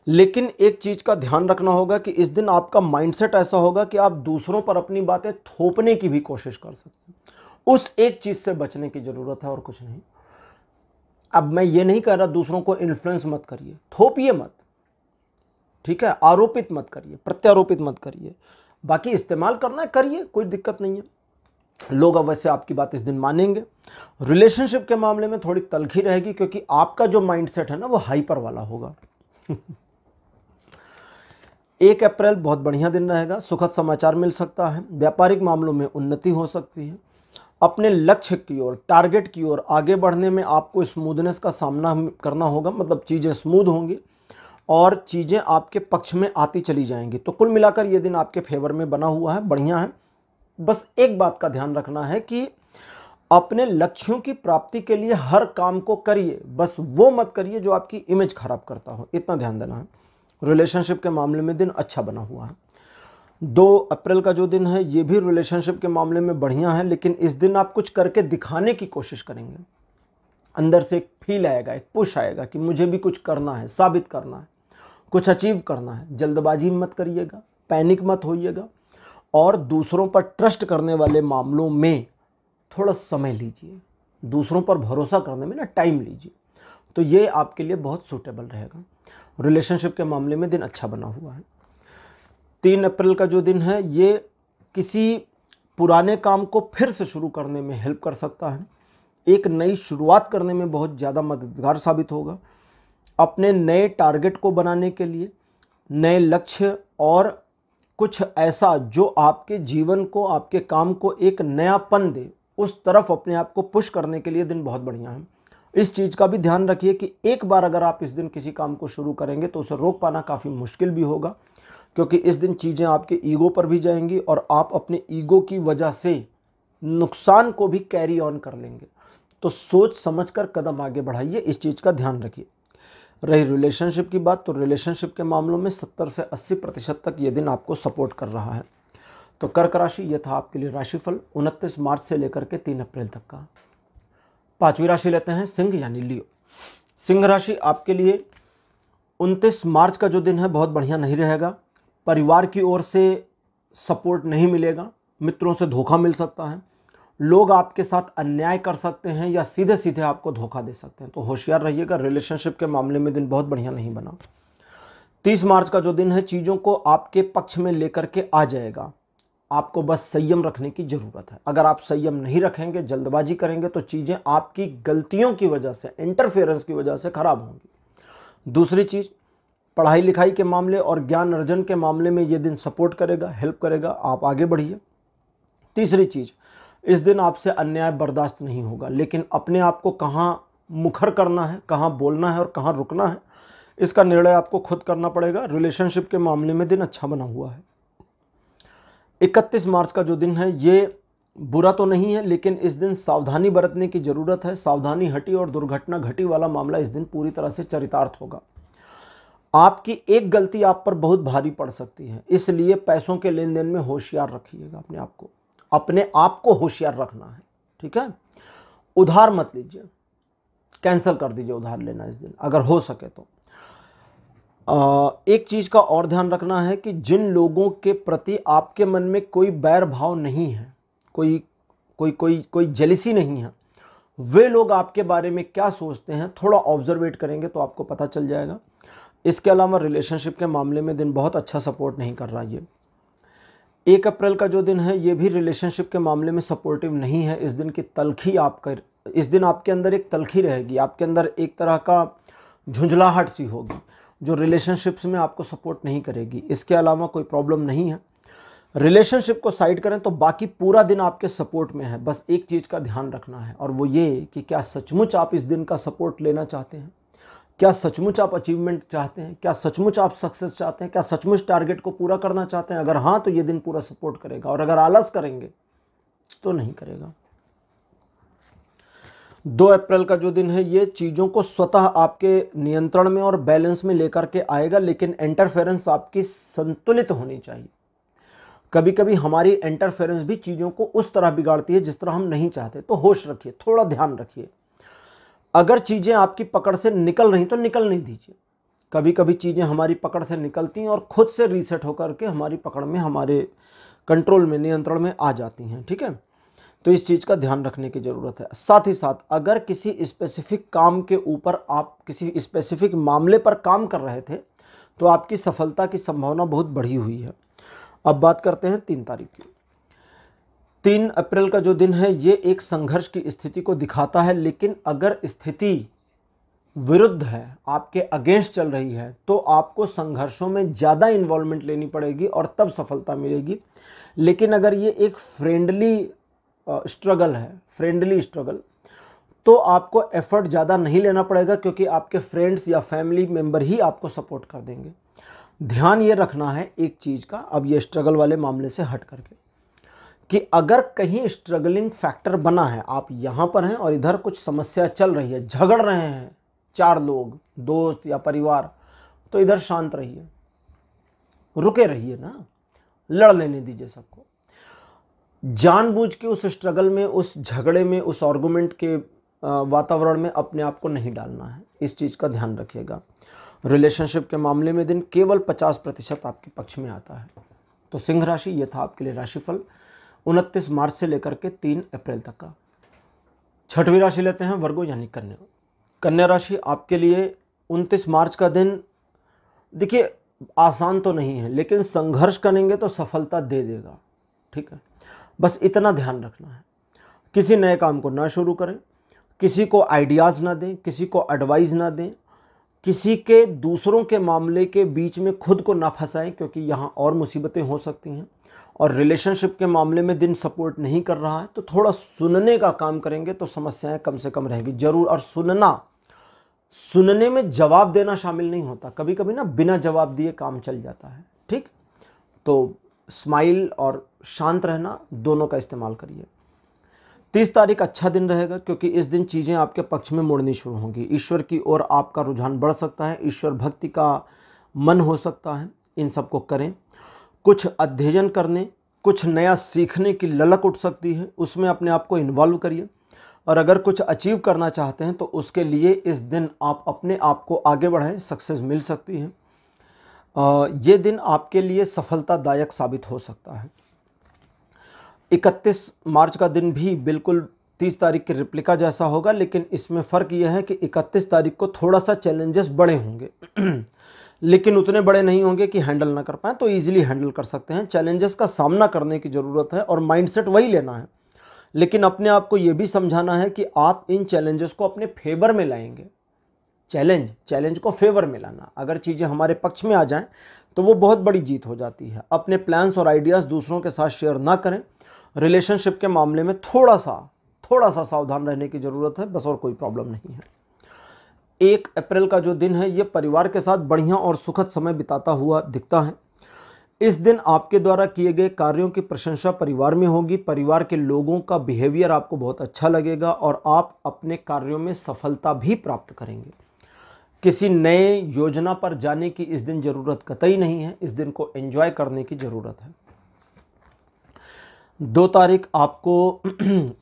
लेकिन एक चीज का ध्यान रखना होगा कि इस दिन आपका माइंडसेट ऐसा होगा कि आप दूसरों पर अपनी बातें थोपने की भी कोशिश कर सकते हैं। उस एक चीज से बचने की जरूरत है और कुछ नहीं। अब मैं ये नहीं कह रहा दूसरों को इन्फ्लुएंस मत करिए, थोपिए मत, ठीक है, आरोपित मत करिए, प्रत्यारोपित मत करिए। बाकी इस्तेमाल करना है करिए, कोई दिक्कत नहीं है, लोग अवश्य आपकी बात इस दिन मानेंगे। रिलेशनशिप के मामले में थोड़ी तलखी रहेगी क्योंकि आपका जो माइंडसेट है ना वो हाइपर वाला होगा। 1 अप्रैल बहुत बढ़िया दिन रहेगा, सुखद समाचार मिल सकता है, व्यापारिक मामलों में उन्नति हो सकती है। अपने लक्ष्य की ओर, टारगेट की ओर आगे बढ़ने में आपको स्मूथनेस का सामना करना होगा, मतलब चीज़ें स्मूथ होंगी और चीज़ें आपके पक्ष में आती चली जाएंगी। तो कुल मिलाकर ये दिन आपके फेवर में बना हुआ है, बढ़िया है। बस एक बात का ध्यान रखना है कि अपने लक्ष्यों की प्राप्ति के लिए हर काम को करिए, बस वो मत करिए जो आपकी इमेज खराब करता हो, इतना ध्यान देना है। रिलेशनशिप के मामले में दिन अच्छा बना हुआ है। 2 अप्रैल का जो दिन है ये भी रिलेशनशिप के मामले में बढ़िया है, लेकिन इस दिन आप कुछ करके दिखाने की कोशिश करेंगे। अंदर से एक फील आएगा, एक पुश आएगा कि मुझे भी कुछ करना है, साबित करना है, कुछ अचीव करना है। जल्दबाजी मत करिएगा, पैनिक मत होइएगा और दूसरों पर ट्रस्ट करने वाले मामलों में थोड़ा समय लीजिए, दूसरों पर भरोसा करने में ना टाइम लीजिए, तो ये आपके लिए बहुत सूटेबल रहेगा। रिलेशनशिप के मामले में दिन अच्छा बना हुआ है। 3 अप्रैल का जो दिन है ये किसी पुराने काम को फिर से शुरू करने में हेल्प कर सकता है, एक नई शुरुआत करने में बहुत ज़्यादा मददगार साबित होगा। अपने नए टारगेट को बनाने के लिए, नए लक्ष्य और कुछ ऐसा जो आपके जीवन को, आपके काम को एक नयापन दे, उस तरफ अपने आप को पुश करने के लिए दिन बहुत बढ़िया है। इस चीज़ का भी ध्यान रखिए कि एक बार अगर आप इस दिन किसी काम को शुरू करेंगे तो उसे रोक पाना काफ़ी मुश्किल भी होगा, क्योंकि इस दिन चीज़ें आपके ईगो पर भी जाएंगी और आप अपने ईगो की वजह से नुकसान को भी कैरी ऑन कर लेंगे। तो सोच समझकर कदम आगे बढ़ाइए, इस चीज़ का ध्यान रखिए। रही रिलेशनशिप की बात, तो रिलेशनशिप के मामलों में 70 से 80% तक ये दिन आपको सपोर्ट कर रहा है। तो कर्क राशि, ये था आपके लिए राशिफल 29 मार्च से लेकर के 3 अप्रैल तक का। 5वीं राशि लेते हैं सिंह यानी लियो। सिंह राशि आपके लिए 29 मार्च का जो दिन है बहुत बढ़िया नहीं रहेगा। परिवार की ओर से सपोर्ट नहीं मिलेगा, मित्रों से धोखा मिल सकता है, लोग आपके साथ अन्याय कर सकते हैं या सीधे सीधे आपको धोखा दे सकते हैं, तो होशियार रहिएगा। रिलेशनशिप के मामले में दिन बहुत बढ़िया नहीं बना। 30 मार्च का जो दिन है चीज़ों को आपके पक्ष में लेकर के आ जाएगा, आपको बस संयम रखने की ज़रूरत है। अगर आप संयम नहीं रखेंगे, जल्दबाजी करेंगे, तो चीज़ें आपकी गलतियों की वजह से, इंटरफेरेंस की वजह से खराब होंगी। दूसरी चीज़, पढ़ाई लिखाई के मामले और ज्ञान अर्जन के मामले में ये दिन सपोर्ट करेगा, हेल्प करेगा, आप आगे बढ़िए। तीसरी चीज़, इस दिन आपसे अन्याय बर्दाश्त नहीं होगा, लेकिन अपने आप को कहाँ मुखर करना है, कहाँ बोलना है और कहाँ रुकना है, इसका निर्णय आपको खुद करना पड़ेगा। रिलेशनशिप के मामले में दिन अच्छा बना हुआ है। 31 मार्च का जो दिन है ये बुरा तो नहीं है, लेकिन इस दिन सावधानी बरतने की ज़रूरत है। सावधानी हटी और दुर्घटना घटी वाला मामला इस दिन पूरी तरह से चरितार्थ होगा। आपकी एक गलती आप पर बहुत भारी पड़ सकती है, इसलिए पैसों के लेन देन में होशियार रखिएगा। अपने आप को होशियार रखना है, ठीक है। उधार मत लीजिए, कैंसिल कर दीजिए उधार लेना इस दिन अगर हो सके तो। एक चीज़ का और ध्यान रखना है कि जिन लोगों के प्रति आपके मन में कोई बैर भाव नहीं है, कोई जेलिसी नहीं है, वे लोग आपके बारे में क्या सोचते हैं थोड़ा ऑब्जर्वेट करेंगे तो आपको पता चल जाएगा। इसके अलावा रिलेशनशिप के मामले में दिन बहुत अच्छा सपोर्ट नहीं कर रहा। ये 1 अप्रैल का जो दिन है ये भी रिलेशनशिप के मामले में सपोर्टिव नहीं है। इस दिन की तलखी इस दिन आपके अंदर एक तलखी रहेगी, आपके अंदर एक तरह का झुंझलाहट सी होगी जो रिलेशनशिप्स में आपको सपोर्ट नहीं करेगी। इसके अलावा कोई प्रॉब्लम नहीं है। रिलेशनशिप को साइड करें तो बाकी पूरा दिन आपके सपोर्ट में है। बस एक चीज़ का ध्यान रखना है और वो ये कि क्या सचमुच आप इस दिन का सपोर्ट लेना चाहते हैं, क्या सचमुच आप अचीवमेंट चाहते हैं, क्या सचमुच आप सक्सेस चाहते हैं, क्या सचमुच टारगेट को पूरा करना चाहते हैं। अगर हाँ तो ये दिन पूरा सपोर्ट करेगा, और अगर आलस करेंगे तो नहीं करेगा। 2 अप्रैल का जो दिन है ये चीज़ों को स्वतः आपके नियंत्रण में और बैलेंस में लेकर के आएगा, लेकिन इंटरफेरेंस आपकी संतुलित होनी चाहिए। कभी कभी हमारी इंटरफेरेंस भी चीज़ों को उस तरह बिगाड़ती है जिस तरह हम नहीं चाहते, तो होश रखिए, थोड़ा ध्यान रखिए। अगर चीज़ें आपकी पकड़ से निकल रही तो निकल नहीं दीजिए, कभी कभी चीज़ें हमारी पकड़ से निकलती हैं और खुद से रीसेट होकर के हमारी पकड़ में, हमारे कंट्रोल में, नियंत्रण में आ जाती हैं। ठीक है, तो इस चीज़ का ध्यान रखने की ज़रूरत है। साथ ही साथ अगर किसी स्पेसिफिक काम के ऊपर, आप किसी स्पेसिफिक मामले पर काम कर रहे थे, तो आपकी सफलता की संभावना बहुत बढ़ी हुई है। अब बात करते हैं 3 तारीख की। 3 अप्रैल का जो दिन है ये एक संघर्ष की स्थिति को दिखाता है, लेकिन अगर स्थिति विरुद्ध है, आपके अगेंस्ट चल रही है, तो आपको संघर्षों में ज़्यादा इन्वॉल्वमेंट लेनी पड़ेगी और तब सफलता मिलेगी। लेकिन अगर ये एक फ्रेंडली स्ट्रगल है, फ्रेंडली स्ट्रगल, तो आपको एफर्ट ज़्यादा नहीं लेना पड़ेगा, क्योंकि आपके फ्रेंड्स या फैमिली मेम्बर ही आपको सपोर्ट कर देंगे। ध्यान ये रखना है एक चीज़ का, अब ये स्ट्रगल वाले मामले से हट करके, कि अगर कहीं स्ट्रगलिंग फैक्टर बना है, आप यहाँ पर हैं और इधर कुछ समस्या चल रही है, झगड़ रहे हैं 4 लोग, दोस्त या परिवार, तो इधर शांत रहिए, रुके रहिए ना, लड़ लेने दीजिए सबको। जानबूझ के उस स्ट्रगल में, उस झगड़े में, उस आर्गुमेंट के वातावरण में अपने आप को नहीं डालना है। इस चीज़ का ध्यान रखिएगा। रिलेशनशिप के मामले में दिन केवल 50% आपके पक्ष में आता है। तो सिंह राशि, ये था आपके लिए राशिफल 29 मार्च से लेकर के 3 अप्रैल तक का। छठवीं राशि लेते हैं वर्गो यानी कन्या। कन्या राशि आपके लिए 29 मार्च का दिन, देखिए आसान तो नहीं है, लेकिन संघर्ष करेंगे तो सफलता दे देगा। ठीक है, बस इतना ध्यान रखना है। किसी नए काम को ना शुरू करें, किसी को आइडियाज़ ना दें, किसी को एडवाइस ना दें, किसी के दूसरों के मामले के बीच में खुद को ना फंसाएं, क्योंकि यहाँ और मुसीबतें हो सकती हैं। और रिलेशनशिप के मामले में दिन सपोर्ट नहीं कर रहा है, तो थोड़ा सुनने का काम करेंगे तो समस्याएं कम से कम रहेगी जरूर। और सुनने में जवाब देना शामिल नहीं होता, कभी कभी ना बिना जवाब दिए काम चल जाता है। ठीक, तो स्माइल और शांत रहना दोनों का इस्तेमाल करिए। 30 तारीख अच्छा दिन रहेगा, क्योंकि इस दिन चीज़ें आपके पक्ष में मुड़नी शुरू होंगी। ईश्वर की ओर आपका रुझान बढ़ सकता है, ईश्वर भक्ति का मन हो सकता है। इन सबको करें। कुछ अध्ययन करने, कुछ नया सीखने की ललक उठ सकती है, उसमें अपने आप को इन्वॉल्व करिए। और अगर कुछ अचीव करना चाहते हैं तो उसके लिए इस दिन आप अपने आप को आगे बढ़ाएं, सक्सेस मिल सकती है। ये दिन आपके लिए सफलतादायक साबित हो सकता है। 31 मार्च का दिन भी बिल्कुल 30 तारीख के रिप्लिका जैसा होगा, लेकिन इसमें फ़र्क यह है कि 31 तारीख को थोड़ा सा चैलेंजेस बड़े होंगे लेकिन उतने बड़े नहीं होंगे कि हैंडल ना कर पाएँ, तो ईजिली हैंडल कर सकते हैं। चैलेंजेस का सामना करने की ज़रूरत है और माइंडसेट वही लेना है, लेकिन अपने आप को ये भी समझाना है कि आप इन चैलेंजेस को अपने फेवर में लाएंगे। चैलेंज को फेवर में लाना, अगर चीज़ें हमारे पक्ष में आ जाएं तो वो बहुत बड़ी जीत हो जाती है। अपने प्लान्स और आइडियाज़ दूसरों के साथ शेयर ना करें। रिलेशनशिप के मामले में थोड़ा सा सावधान रहने की ज़रूरत है, बस, और कोई प्रॉब्लम नहीं है। 1 अप्रैल का जो दिन है ये परिवार के साथ बढ़िया और सुखद समय बिताता हुआ दिखता है। इस दिन आपके द्वारा किए गए कार्यों की प्रशंसा परिवार में होगी। परिवार के लोगों का बिहेवियर आपको बहुत अच्छा लगेगा और आप अपने कार्यों में सफलता भी प्राप्त करेंगे। किसी नए योजना पर जाने की इस दिन ज़रूरत कतई नहीं है, इस दिन को एंजॉय करने की ज़रूरत है। 2 तारीख आपको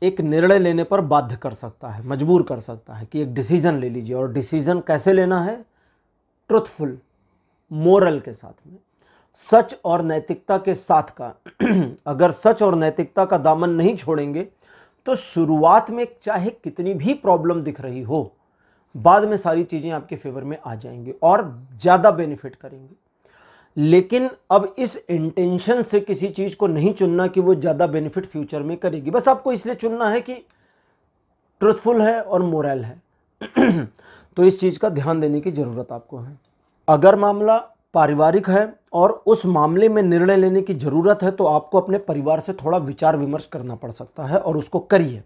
एक निर्णय लेने पर बाध्य कर सकता है, मजबूर कर सकता है कि एक डिसीज़न ले लीजिए। और डिसीज़न कैसे लेना है? ट्रुथफुल, मोरल के साथ में, सच और नैतिकता के साथ का। अगर सच और नैतिकता का दामन नहीं छोड़ेंगे तो शुरुआत में चाहे कितनी भी प्रॉब्लम दिख रही हो, बाद में सारी चीज़ें आपके फेवर में आ जाएंगी और ज़्यादा बेनिफिट करेंगी। लेकिन अब इस इंटेंशन से किसी चीज़ को नहीं चुनना कि वो ज़्यादा बेनिफिट फ्यूचर में करेगी, बस आपको इसलिए चुनना है कि ट्रुथफुल है और मोरल है। तो इस चीज़ का ध्यान देने की ज़रूरत आपको है। अगर मामला पारिवारिक है और उस मामले में निर्णय लेने की ज़रूरत है तो आपको अपने परिवार से थोड़ा विचार विमर्श करना पड़ सकता है और उसको करिए।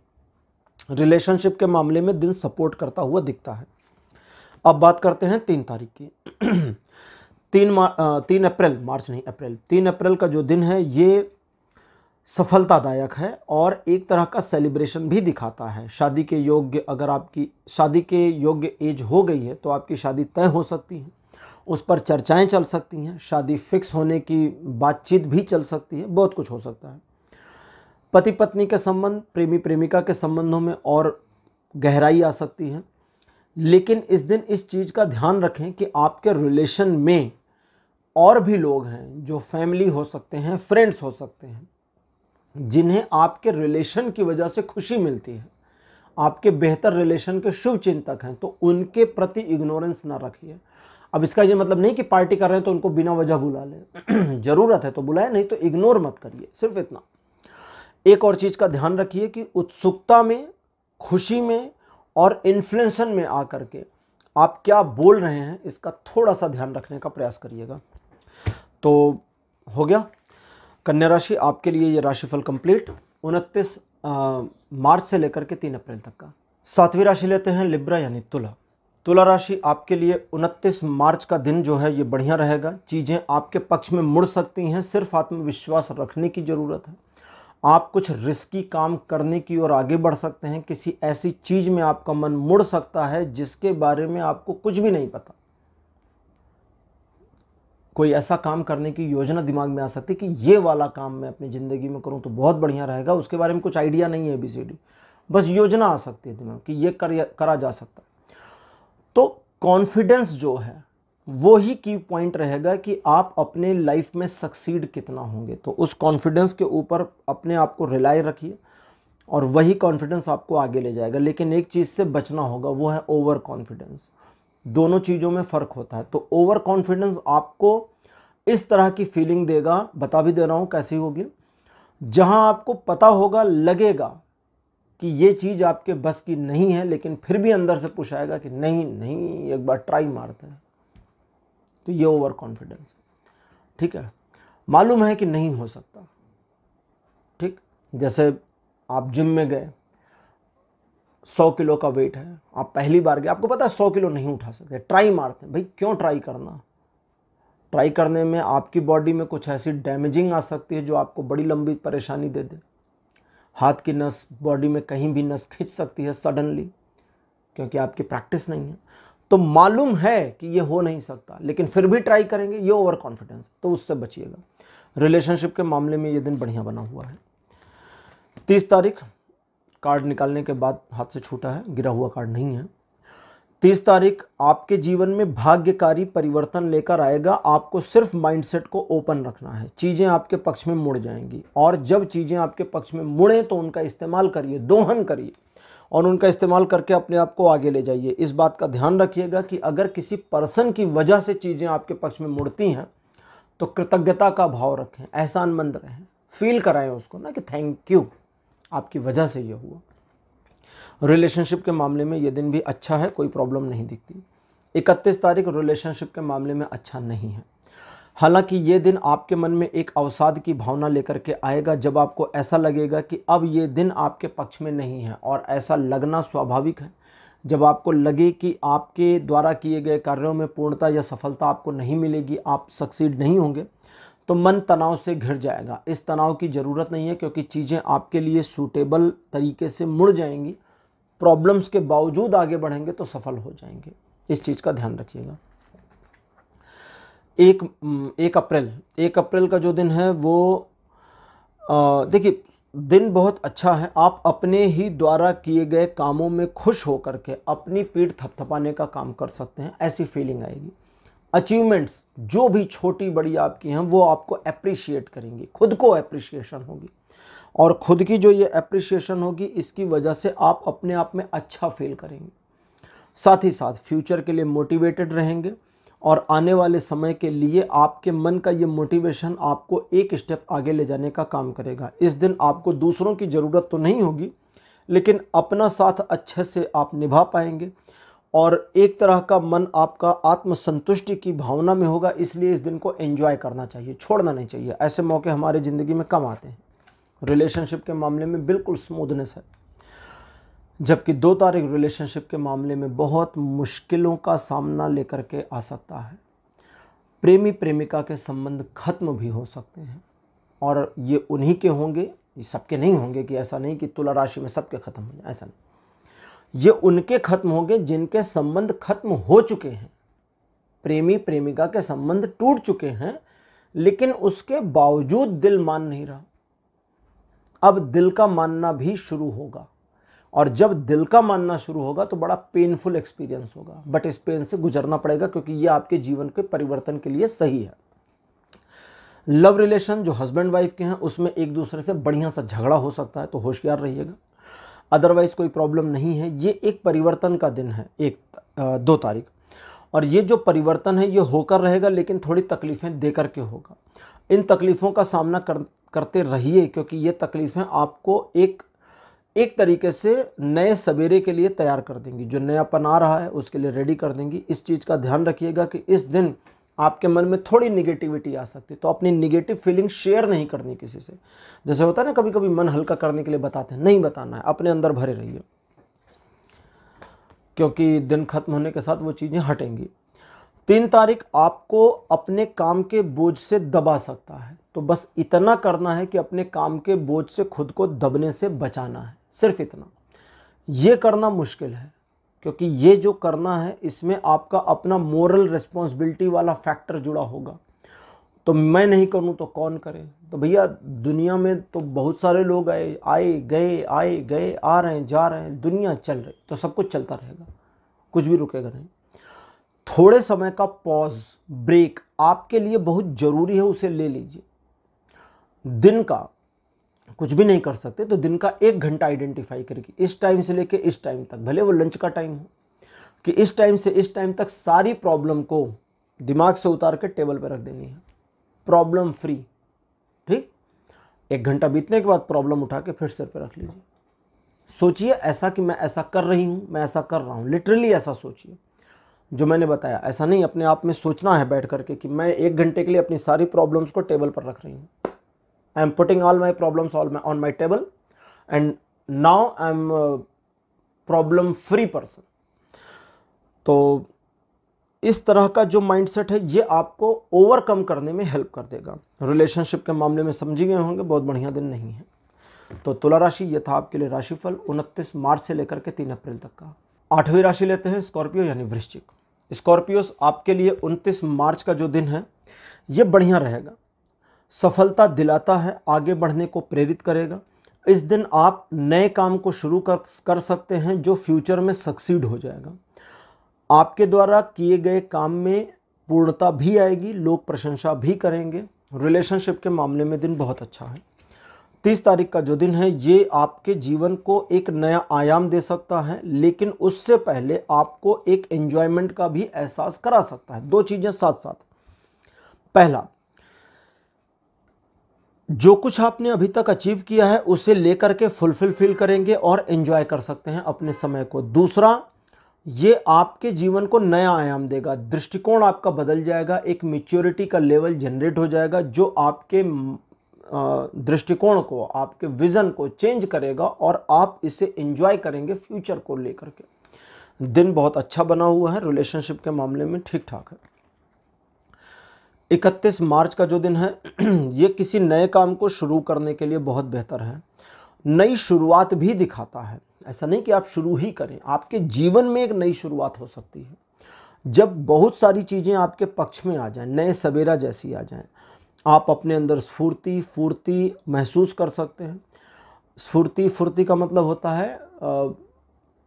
रिलेशनशिप के मामले में दिन सपोर्ट करता हुआ दिखता है। अब बात करते हैं 3 तारीख की। 3 अप्रैल का जो दिन है ये सफलतादायक है और एक तरह का सेलिब्रेशन भी दिखाता है। शादी के योग्य, अगर आपकी शादी के योग्य एज हो गई है तो आपकी शादी तय हो सकती है, उस पर चर्चाएं चल सकती हैं, शादी फिक्स होने की बातचीत भी चल सकती है, बहुत कुछ हो सकता है। पति पत्नी के संबंध, प्रेमी प्रेमिका के संबंधों में और गहराई आ सकती है। लेकिन इस दिन इस चीज़ का ध्यान रखें कि आपके रिलेशन में और भी लोग हैं, जो फैमिली हो सकते हैं, फ्रेंड्स हो सकते हैं, जिन्हें आपके रिलेशन की वजह से खुशी मिलती है, आपके बेहतर रिलेशन के शुभ चिंतक हैं, तो उनके प्रति इग्नोरेंस ना रखिए। अब इसका ये मतलब नहीं कि पार्टी कर रहे हैं तो उनको बिना वजह बुला लें जरूरत है तो बुलाए, नहीं तो इग्नोर मत करिए, सिर्फ इतना। एक और चीज़ का ध्यान रखिए कि उत्सुकता में, खुशी में और इन्फ्लुएंसन में आकर के आप क्या बोल रहे हैं, इसका थोड़ा सा ध्यान रखने का प्रयास करिएगा। तो हो गया कन्या राशि, आपके लिए ये राशिफल कंप्लीट 29 मार्च से लेकर के 3 अप्रैल तक का। 7वीं राशि लेते हैं लिब्रा यानी तुला। तुला राशि आपके लिए 29 मार्च का दिन जो है ये बढ़िया रहेगा। चीज़ें आपके पक्ष में मुड़ सकती हैं, सिर्फ आत्मविश्वास रखने की ज़रूरत है। आप कुछ रिस्की काम करने की ओर आगे बढ़ सकते हैं। किसी ऐसी चीज़ में आपका मन मुड़ सकता है जिसके बारे में आपको कुछ भी नहीं पता। कोई ऐसा काम करने की योजना दिमाग में आ सकती है कि ये वाला काम मैं अपनी ज़िंदगी में करूं तो बहुत बढ़िया रहेगा। उसके बारे में कुछ आइडिया नहीं है, ABCD, बस योजना आ सकती है दिमाग कि ये करा जा सकता है। तो कॉन्फिडेंस जो है वो ही की पॉइंट रहेगा कि आप अपने लाइफ में सक्सीड कितना होंगे। तो उस कॉन्फिडेंस के ऊपर अपने आप को रिलाय रखिए और वही कॉन्फिडेंस आपको आगे ले जाएगा। लेकिन एक चीज़ से बचना होगा, वो है ओवर कॉन्फिडेंस। दोनों चीज़ों में फ़र्क होता है। तो ओवर कॉन्फिडेंस आपको इस तरह की फीलिंग देगा, बता भी दे रहा हूँ कैसी होगी, जहां आपको पता होगा, लगेगा कि ये चीज़ आपके बस की नहीं है, लेकिन फिर भी अंदर से पुश आएगा कि नहीं नहीं एक बार ट्राई मारते हैं। तो ये ओवर कॉन्फिडेंस है, ठीक है। मालूम है कि नहीं हो सकता, ठीक। जैसे आप जिम में गए, 100 किलो का वेट है, आप पहली बार गए, आपको पता है 100 किलो नहीं उठा सकते, ट्राई मारते हैं। भाई क्यों ट्राई करना? ट्राई करने में आपकी बॉडी में कुछ ऐसी डैमेजिंग आ सकती है जो आपको बड़ी लंबी परेशानी दे दे। हाथ की नस, बॉडी में कहीं भी नस खिंच सकती है सडनली, क्योंकि आपकी प्रैक्टिस नहीं है। तो मालूम है कि ये हो नहीं सकता, लेकिन फिर भी ट्राई करेंगे, ये ओवर कॉन्फिडेंस, तो उससे बचिएगा। रिलेशनशिप के मामले में ये दिन बढ़िया बना हुआ है। 30 तारीख, कार्ड निकालने के बाद हाथ से छूटा है, गिरा हुआ कार्ड नहीं है। 30 तारीख आपके जीवन में भाग्यकारी परिवर्तन लेकर आएगा। आपको सिर्फ माइंडसेट को ओपन रखना है, चीज़ें आपके पक्ष में मुड़ जाएंगी। और जब चीज़ें आपके पक्ष में मुड़े तो उनका इस्तेमाल करिए, दोहन करिए और उनका इस्तेमाल करके अपने आप को आगे ले जाइए। इस बात का ध्यान रखिएगा कि अगर किसी पर्सन की वजह से चीज़ें आपके पक्ष में मुड़ती हैं तो कृतज्ञता का भाव रखें, एहसानमंद रहें, फील कराएं उसको ना कि थैंक यू, आपकी वजह से ये हुआ। रिलेशनशिप के मामले में ये दिन भी अच्छा है, कोई प्रॉब्लम नहीं दिखती। 31 तारीख रिलेशनशिप के मामले में अच्छा नहीं है। हालांकि ये दिन आपके मन में एक अवसाद की भावना लेकर के आएगा, जब आपको ऐसा लगेगा कि अब ये दिन आपके पक्ष में नहीं है। और ऐसा लगना स्वाभाविक है। जब आपको लगे कि आपके द्वारा किए गए कार्यों में पूर्णता या सफलता आपको नहीं मिलेगी, आप सक्सीड नहीं होंगे, तो मन तनाव से घिर जाएगा। इस तनाव की ज़रूरत नहीं है, क्योंकि चीज़ें आपके लिए सूटेबल तरीके से मुड़ जाएंगी। प्रॉब्लम्स के बावजूद आगे बढ़ेंगे तो सफल हो जाएंगे, इस चीज़ का ध्यान रखिएगा। 1 अप्रैल का जो दिन है वो देखिए दिन बहुत अच्छा है। आप अपने ही द्वारा किए गए कामों में खुश होकर के अपनी पीठ थपथपाने का काम कर सकते हैं, ऐसी फीलिंग आएगी। अचीवमेंट्स जो भी छोटी बड़ी आपकी हैं वो आपको अप्रिशिएट करेंगी, खुद को अप्रिशिएशन होगी। और खुद की जो ये अप्रिशिएशन होगी, इसकी वजह से आप अपने आप में अच्छा फील करेंगे। साथ ही साथ फ्यूचर के लिए मोटिवेटेड रहेंगे और आने वाले समय के लिए आपके मन का ये मोटिवेशन आपको एक स्टेप आगे ले जाने का काम करेगा। इस दिन आपको दूसरों की ज़रूरत तो नहीं होगी, लेकिन अपना साथ अच्छे से आप निभा पाएंगे और एक तरह का मन आपका आत्मसंतुष्टि की भावना में होगा। इसलिए इस दिन को एंजॉय करना चाहिए, छोड़ना नहीं चाहिए। ऐसे मौके हमारे ज़िंदगी में कम आते हैं। रिलेशनशिप के मामले में बिल्कुल स्मूथनेस है, जबकि 2 तारीख रिलेशनशिप के मामले में बहुत मुश्किलों का सामना लेकर के आ सकता है। प्रेमी प्रेमिका के संबंध खत्म भी हो सकते हैं और ये उन्हीं के होंगे, ये सबके नहीं होंगे। कि ऐसा नहीं कि तुला राशि में सबके खत्म हो जाए, ऐसा नहीं। ये उनके खत्म होंगे जिनके संबंध खत्म हो चुके हैं। प्रेमी प्रेमिका के संबंध टूट चुके हैं, लेकिन उसके बावजूद दिल मान नहीं रहा। अब दिल का मानना भी शुरू होगा और जब दिल का मानना शुरू होगा तो बड़ा पेनफुल एक्सपीरियंस होगा, बट इस पेन से गुजरना पड़ेगा क्योंकि ये आपके जीवन के परिवर्तन के लिए सही है। लव रिलेशन जो हस्बैंड वाइफ के हैं उसमें एक दूसरे से बढ़िया सा झगड़ा हो सकता है, तो होशियार रहिएगा। अदरवाइज कोई प्रॉब्लम नहीं है। ये एक परिवर्तन का दिन है, 2 तारीख, और ये जो परिवर्तन है ये होकर रहेगा, लेकिन थोड़ी तकलीफ़ें दे करके होगा। इन तकलीफ़ों का सामना करते रहिए, क्योंकि ये तकलीफ़ें आपको एक तरीके से नए सवेरे के लिए तैयार कर देंगी। जो नयापन आ रहा है उसके लिए रेडी कर देंगी। इस चीज़ का ध्यान रखिएगा कि इस दिन आपके मन में थोड़ी निगेटिविटी आ सकती है, तो अपनी निगेटिव फीलिंग शेयर नहीं करनी किसी से। जैसे होता है ना, कभी कभी मन हल्का करने के लिए बताते हैं, नहीं बताना है, अपने अंदर भरे रहिए, क्योंकि दिन खत्म होने के साथ वो चीज़ें हटेंगी। 3 तारीख आपको अपने काम के बोझ से दबा सकता है, तो बस इतना करना है कि अपने काम के बोझ से खुद को दबने से बचाना है, सिर्फ इतना। ये करना मुश्किल है, क्योंकि ये जो करना है इसमें आपका अपना मोरल रिस्पॉन्सिबिलिटी वाला फैक्टर जुड़ा होगा। तो मैं नहीं करूं तो कौन करे? तो भैया दुनिया में तो बहुत सारे लोग आए गए आ रहे हैं, जा रहे हैं, दुनिया चल रही, तो सब कुछ चलता रहेगा, कुछ भी रुकेगा नहीं। थोड़े समय का पॉज, ब्रेक आपके लिए बहुत ज़रूरी है, उसे ले लीजिए। दिन का कुछ भी नहीं कर सकते तो दिन का 1 घंटा आइडेंटिफाई करके इस टाइम से लेके इस टाइम तक, भले वो लंच का टाइम हो, कि इस टाइम से इस टाइम तक सारी प्रॉब्लम को दिमाग से उतार के टेबल पर रख देनी है, प्रॉब्लम फ्री। ठीक, 1 घंटा बीतने के बाद प्रॉब्लम उठा के फिर सिर पर रख लीजिए। सोचिए ऐसा कि मैं ऐसा कर रही हूँ, मैं ऐसा कर रहा हूँ, लिटरली ऐसा सोचिए जो मैंने बताया। ऐसा नहीं अपने आप में सोचना है बैठ करके कि मैं 1 घंटे के लिए अपनी सारी प्रॉब्लम्स को टेबल पर रख रही हूँ। I am putting all my problems on my table and now I am a problem free person। तो इस तरह का जो माइंडसेट है ये आपको ओवरकम करने में हेल्प कर देगा। रिलेशनशिप के मामले में समझी गए होंगे, बहुत बढ़िया दिन नहीं है। तो तुला राशि, ये था आपके लिए राशिफल 29 मार्च से लेकर के 3 अप्रैल तक का। 8वीं राशि लेते हैं स्कॉर्पियो यानी वृश्चिक। स्कॉर्पियोस आपके लिए 29 मार्च का जो दिन है ये बढ़िया रहेगा, सफलता दिलाता है, आगे बढ़ने को प्रेरित करेगा। इस दिन आप नए काम को शुरू कर सकते हैं जो फ्यूचर में सक्सीड हो जाएगा। आपके द्वारा किए गए काम में पूर्णता भी आएगी, लोग प्रशंसा भी करेंगे। रिलेशनशिप के मामले में दिन बहुत अच्छा है। 30 तारीख का जो दिन है ये आपके जीवन को एक नया आयाम दे सकता है, लेकिन उससे पहले आपको एक एंजॉयमेंट का भी एहसास करा सकता है। 2 चीज़ें साथ साथ। पहला, जो कुछ आपने अभी तक अचीव किया है उसे लेकर के फुलफिल फील करेंगे और एंजॉय कर सकते हैं अपने समय को। दूसरा, ये आपके जीवन को नया आयाम देगा, दृष्टिकोण आपका बदल जाएगा, एक मैच्योरिटी का लेवल जनरेट हो जाएगा जो आपके दृष्टिकोण को, आपके विजन को चेंज करेगा और आप इसे एंजॉय करेंगे फ्यूचर को लेकर के। दिन बहुत अच्छा बना हुआ है, रिलेशनशिप के मामले में ठीक ठाक है। 31 मार्च का जो दिन है ये किसी नए काम को शुरू करने के लिए बहुत बेहतर है। नई शुरुआत भी दिखाता है, ऐसा नहीं कि आप शुरू ही करें, आपके जीवन में एक नई शुरुआत हो सकती है जब बहुत सारी चीज़ें आपके पक्ष में आ जाएं, नए सवेरा जैसी आ जाएं। आप अपने अंदर स्फूर्ति फुर्ती महसूस कर सकते हैं। स्फूर्ति फुर्ती का मतलब होता है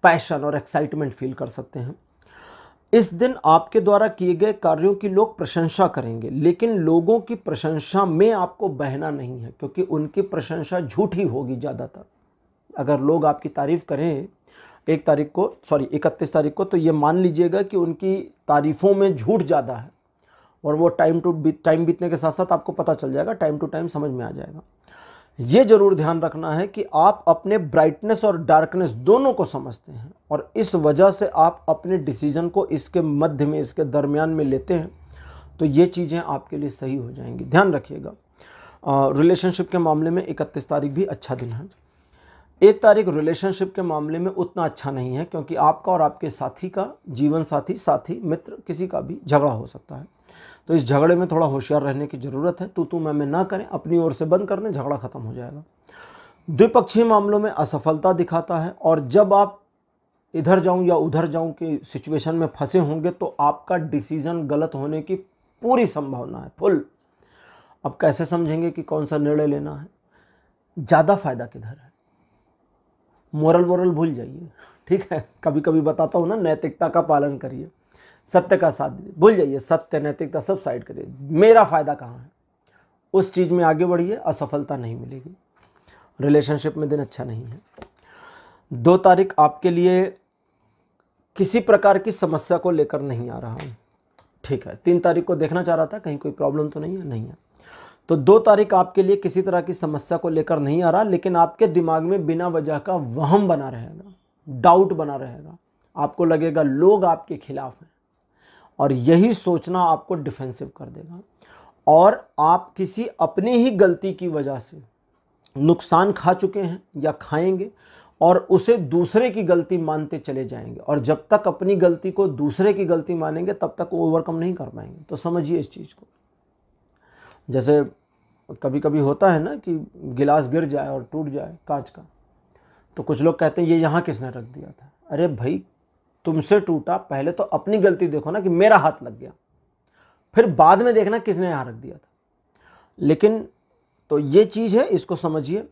पैशन और एक्साइटमेंट फील कर सकते हैं। इस दिन आपके द्वारा किए गए कार्यों की लोग प्रशंसा करेंगे, लेकिन लोगों की प्रशंसा में आपको बहना नहीं है, क्योंकि उनकी प्रशंसा झूठी होगी ज़्यादातर। अगर लोग आपकी तारीफ़ करें 31 तारीख को, तो ये मान लीजिएगा कि उनकी तारीफ़ों में झूठ ज़्यादा है, और वो टाइम बीतने के साथ साथ आपको पता चल जाएगा, टाइम टू टाइम समझ में आ जाएगा। ये जरूर ध्यान रखना है कि आप अपने ब्राइटनेस और डार्कनेस दोनों को समझते हैं, और इस वजह से आप अपने डिसीजन को इसके मध्य में, इसके दरमियान में लेते हैं, तो ये चीज़ें आपके लिए सही हो जाएंगी। ध्यान रखिएगा। रिलेशनशिप के मामले में 31 तारीख भी अच्छा दिन है। 1 तारीख रिलेशनशिप के मामले में उतना अच्छा नहीं है, क्योंकि आपका और आपके साथी का, जीवन साथी मित्र किसी का भी झगड़ा हो सकता है। तो इस झगड़े में थोड़ा होशियार रहने की ज़रूरत है। तू मैं ना करें, अपनी ओर से बंद कर दें, झगड़ा खत्म हो जाएगा। द्विपक्षीय मामलों में असफलता दिखाता है, और जब आप इधर जाऊं या उधर जाऊं के सिचुएशन में फंसे होंगे तो आपका डिसीजन गलत होने की पूरी संभावना है, फुल। अब कैसे समझेंगे कि कौन सा निर्णय लेना है, ज़्यादा फायदा किधर है? मोरल वोरल भूल जाइए, ठीक है। कभी कभी बताता हूँ ना, नैतिकता का पालन करिए, सत्य का साथ दीजिए, भूल जाइए, सत्य नैतिकता सब साइड करिए, मेरा फ़ायदा कहाँ है, उस चीज़ में आगे बढ़िए, असफलता नहीं मिलेगी। रिलेशनशिप में दिन अच्छा नहीं है। 2 तारीख आपके लिए किसी प्रकार की समस्या को लेकर नहीं आ रहा हूँ, ठीक है। 3 तारीख को देखना चाह रहा था कहीं कोई प्रॉब्लम तो नहीं है, नहीं है। तो 2 तारीख आपके लिए किसी तरह की समस्या को लेकर नहीं आ रहा, लेकिन आपके दिमाग में बिना वजह का वहम बना रहेगा, डाउट बना रहेगा, आपको लगेगा लोग आपके खिलाफ हैं, और यही सोचना आपको डिफेंसिव कर देगा, और आप किसी अपनी ही गलती की वजह से नुकसान खा चुके हैं या खाएंगे, और उसे दूसरे की गलती मानते चले जाएंगे, और जब तक अपनी गलती को दूसरे की गलती मानेंगे तब तक ओवरकम नहीं कर पाएंगे। तो समझिए इस चीज़ को। जैसे कभी कभी होता है ना कि गिलास गिर जाए और टूट जाए कांच का, तो कुछ लोग कहते हैं ये यहाँ किसने रख दिया था। अरे भाई, तुमसे टूटा, पहले तो अपनी गलती देखो ना कि मेरा हाथ लग गया, फिर बाद में देखना किसने यहाँ रख दिया था। लेकिन तो ये चीज़ है, इसको समझिए।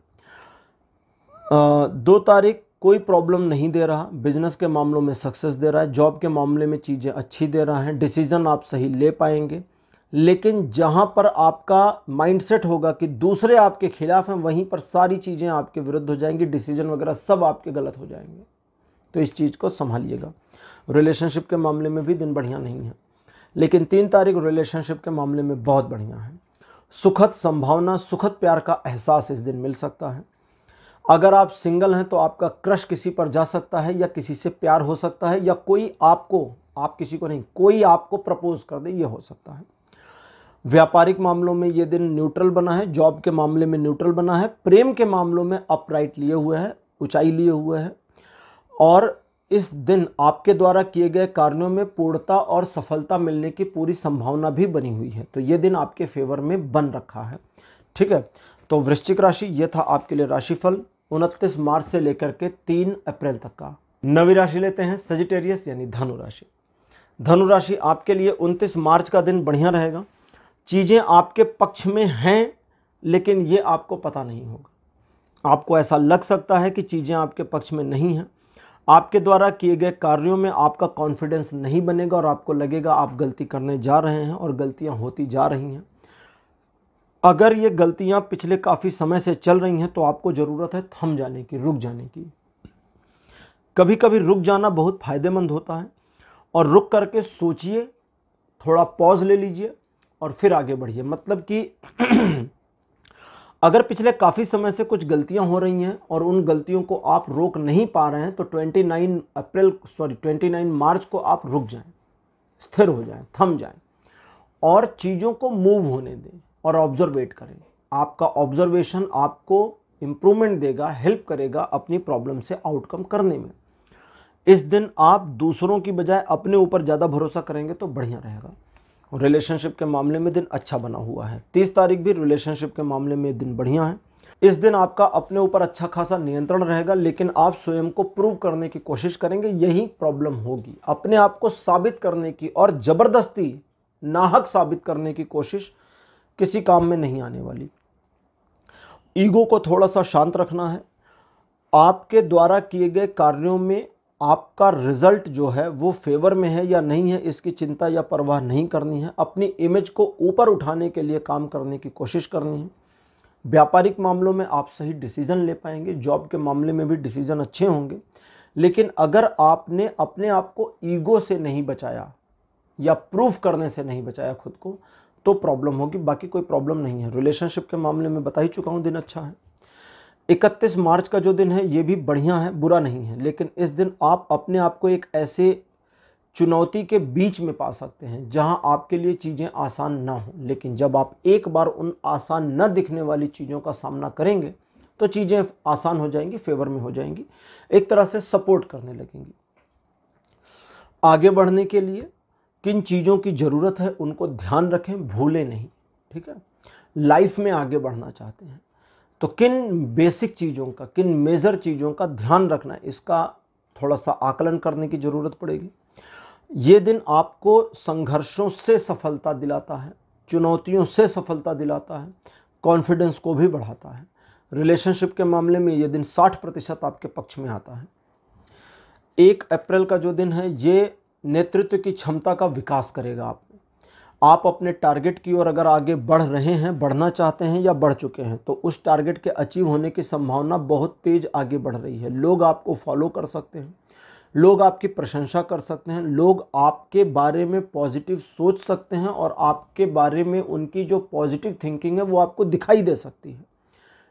2 तारीख कोई प्रॉब्लम नहीं दे रहा, बिजनेस के मामलों में सक्सेस दे रहा है, जॉब के मामले में चीज़ें अच्छी दे रहा है, डिसीजन आप सही ले पाएंगे। लेकिन जहाँ पर आपका माइंडसेट होगा कि दूसरे आपके खिलाफ हैं, वहीं पर सारी चीज़ें आपके विरुद्ध हो जाएंगी, डिसीजन वगैरह सब आपके गलत हो जाएंगे। तो इस चीज़ को संभालिएगा। रिलेशनशिप के मामले में भी दिन बढ़िया नहीं है, लेकिन 3 तारीख रिलेशनशिप के मामले में बहुत बढ़िया है। सुखद संभावना, सुखद प्यार का एहसास इस दिन मिल सकता है। अगर आप सिंगल हैं तो आपका क्रश किसी पर जा सकता है, या किसी से प्यार हो सकता है, या कोई आपको, आप किसी को नहीं, कोई आपको प्रपोज कर दे, ये हो सकता है। व्यापारिक मामलों में ये दिन न्यूट्रल बना है, जॉब के मामले में न्यूट्रल बना है, प्रेम के मामलों में अपराइट लिए हुए है, ऊंचाई लिए हुए है, और इस दिन आपके द्वारा किए गए कार्यों में पूर्णता और सफलता मिलने की पूरी संभावना भी बनी हुई है। तो ये दिन आपके फेवर में बन रखा है, ठीक है। तो वृश्चिक राशि, ये था आपके लिए राशिफल 29 मार्च से लेकर के 3 अप्रैल तक का। 9वीं राशि लेते हैं, सजिटेरियस यानी धनु राशि। धनु राशि आपके लिए 29 मार्च का दिन बढ़िया रहेगा। चीज़ें आपके पक्ष में हैं, लेकिन ये आपको पता नहीं होगा। आपको ऐसा लग सकता है कि चीज़ें आपके पक्ष में नहीं हैं। आपके द्वारा किए गए कार्यों में आपका कॉन्फिडेंस नहीं बनेगा, और आपको लगेगा आप गलती करने जा रहे हैं, और गलतियां होती जा रही हैं। अगर ये गलतियां पिछले काफ़ी समय से चल रही हैं तो आपको ज़रूरत है थम जाने की, रुक जाने की। कभी कभी रुक जाना बहुत फ़ायदेमंद होता है, और रुक करके सोचिए, थोड़ा पॉज ले लीजिए और फिर आगे बढ़िए। मतलब कि अगर पिछले काफ़ी समय से कुछ गलतियां हो रही हैं और उन गलतियों को आप रोक नहीं पा रहे हैं, तो 29 मार्च को आप रुक जाएं, स्थिर हो जाएं, थम जाएं, और चीज़ों को मूव होने दें और ऑब्जर्वेट करें। आपका ऑब्जर्वेशन आपको इम्प्रूवमेंट देगा, हेल्प करेगा अपनी प्रॉब्लम से आउटकम करने में। इस दिन आप दूसरों की बजाय अपने ऊपर ज़्यादा भरोसा करेंगे तो बढ़िया रहेगा। रिलेशनशिप के मामले में दिन अच्छा बना हुआ है। 30 तारीख भी रिलेशनशिप के मामले में दिन बढ़िया है। इस दिन आपका अपने ऊपर अच्छा खासा नियंत्रण रहेगा, लेकिन आप स्वयं को प्रूव करने की कोशिश करेंगे, यही प्रॉब्लम होगी। अपने आप को साबित करने की और ज़बरदस्ती नाहक साबित करने की कोशिश किसी काम में नहीं आने वाली। ईगो को थोड़ा सा शांत रखना है। आपके द्वारा किए गए कार्यों में आपका रिजल्ट जो है वो फेवर में है या नहीं है, इसकी चिंता या परवाह नहीं करनी है। अपनी इमेज को ऊपर उठाने के लिए काम करने की कोशिश करनी है। व्यापारिक मामलों में आप सही डिसीजन ले पाएंगे, जॉब के मामले में भी डिसीजन अच्छे होंगे। लेकिन अगर आपने अपने आप को ईगो से नहीं बचाया या प्रूफ करने से नहीं बचाया खुद को, तो प्रॉब्लम होगी, बाकी कोई प्रॉब्लम नहीं है। रिलेशनशिप के मामले में बता ही चुका हूँ, दिन अच्छा है। 31 मार्च का जो दिन है ये भी बढ़िया है, बुरा नहीं है। लेकिन इस दिन आप अपने आप को एक ऐसे चुनौती के बीच में पा सकते हैं जहां आपके लिए चीज़ें आसान ना हो, लेकिन जब आप एक बार उन आसान न दिखने वाली चीज़ों का सामना करेंगे तो चीज़ें आसान हो जाएंगी, फेवर में हो जाएंगी, एक तरह से सपोर्ट करने लगेंगी। आगे बढ़ने के लिए किन चीज़ों की ज़रूरत है उनको ध्यान रखें, भूलें नहीं, ठीक है। लाइफ में आगे बढ़ना चाहते हैं तो किन बेसिक चीज़ों का, किन मेजर चीज़ों का ध्यान रखना है, इसका थोड़ा सा आकलन करने की ज़रूरत पड़ेगी। ये दिन आपको संघर्षों से सफलता दिलाता है, चुनौतियों से सफलता दिलाता है, कॉन्फिडेंस को भी बढ़ाता है। रिलेशनशिप के मामले में ये दिन 60% आपके पक्ष में आता है। 1 अप्रैल का जो दिन है ये नेतृत्व की क्षमता का विकास करेगा आप में। आप अपने टारगेट की ओर अगर आगे बढ़ रहे हैं, बढ़ना चाहते हैं या बढ़ चुके हैं, तो उस टारगेट के अचीव होने की संभावना बहुत तेज आगे बढ़ रही है। लोग आपको फॉलो कर सकते हैं, लोग आपकी प्रशंसा कर सकते हैं, लोग आपके बारे में पॉजिटिव सोच सकते हैं और आपके बारे में उनकी जो पॉजिटिव थिंकिंग है वो आपको दिखाई दे सकती है।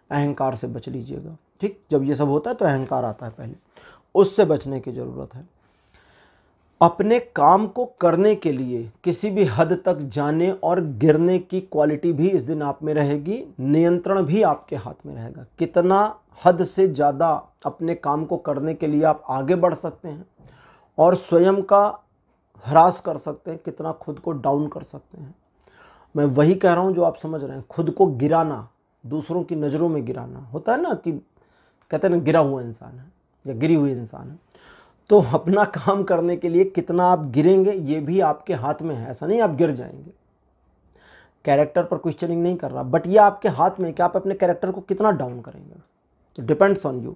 अहंकार से बच लीजिएगा, ठीक। जब ये सब होता है तो अहंकार आता है पहले, उससे बचने की ज़रूरत है। अपने काम को करने के लिए किसी भी हद तक जाने और गिरने की क्वालिटी भी इस दिन आप में रहेगी। नियंत्रण भी आपके हाथ में रहेगा। कितना हद से ज़्यादा अपने काम को करने के लिए आप आगे बढ़ सकते हैं और स्वयं का ह्रास कर सकते हैं, कितना खुद को डाउन कर सकते हैं। मैं वही कह रहा हूँ जो आप समझ रहे हैं। खुद को गिराना, दूसरों की नज़रों में गिराना होता है ना, कि कहते हैं ना गिरा हुआ इंसान है या गिरी हुई इंसान है। तो अपना काम करने के लिए कितना आप गिरेंगे ये भी आपके हाथ में है। ऐसा नहीं आप गिर जाएंगे, कैरेक्टर पर क्वेश्चनिंग नहीं कर रहा, बट ये आपके हाथ में कि आप अपने कैरेक्टर को कितना डाउन करेंगे। Depends on you.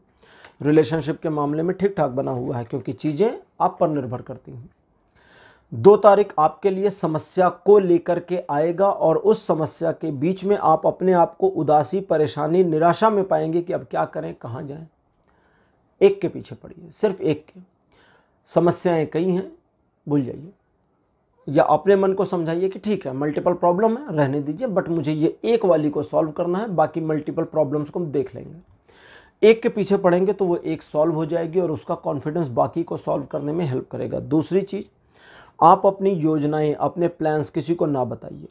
रिलेशनशिप के मामले में ठीक ठाक बना हुआ है क्योंकि चीज़ें आप पर निर्भर करती हैं। 2 तारीख आपके लिए समस्या को लेकर के आएगा और उस समस्या के बीच में आप अपने आप को उदासी, परेशानी, निराशा में पाएंगे कि अब क्या करें, कहाँ जाएं। एक के पीछे पड़िए, सिर्फ एक के। समस्याएं कई हैं, भूल जाइए, या अपने मन को समझाइए कि ठीक है मल्टीपल प्रॉब्लम है, रहने दीजिए, बट मुझे ये एक वाली को सॉल्व करना है, बाकी मल्टीपल प्रॉब्लम्स को हम देख लेंगे। एक के पीछे पड़ेंगे तो वो एक सॉल्व हो जाएगी और उसका कॉन्फिडेंस बाकी को सॉल्व करने में हेल्प करेगा। दूसरी चीज़, आप अपनी योजनाएं, अपने प्लान्स किसी को ना बताइए।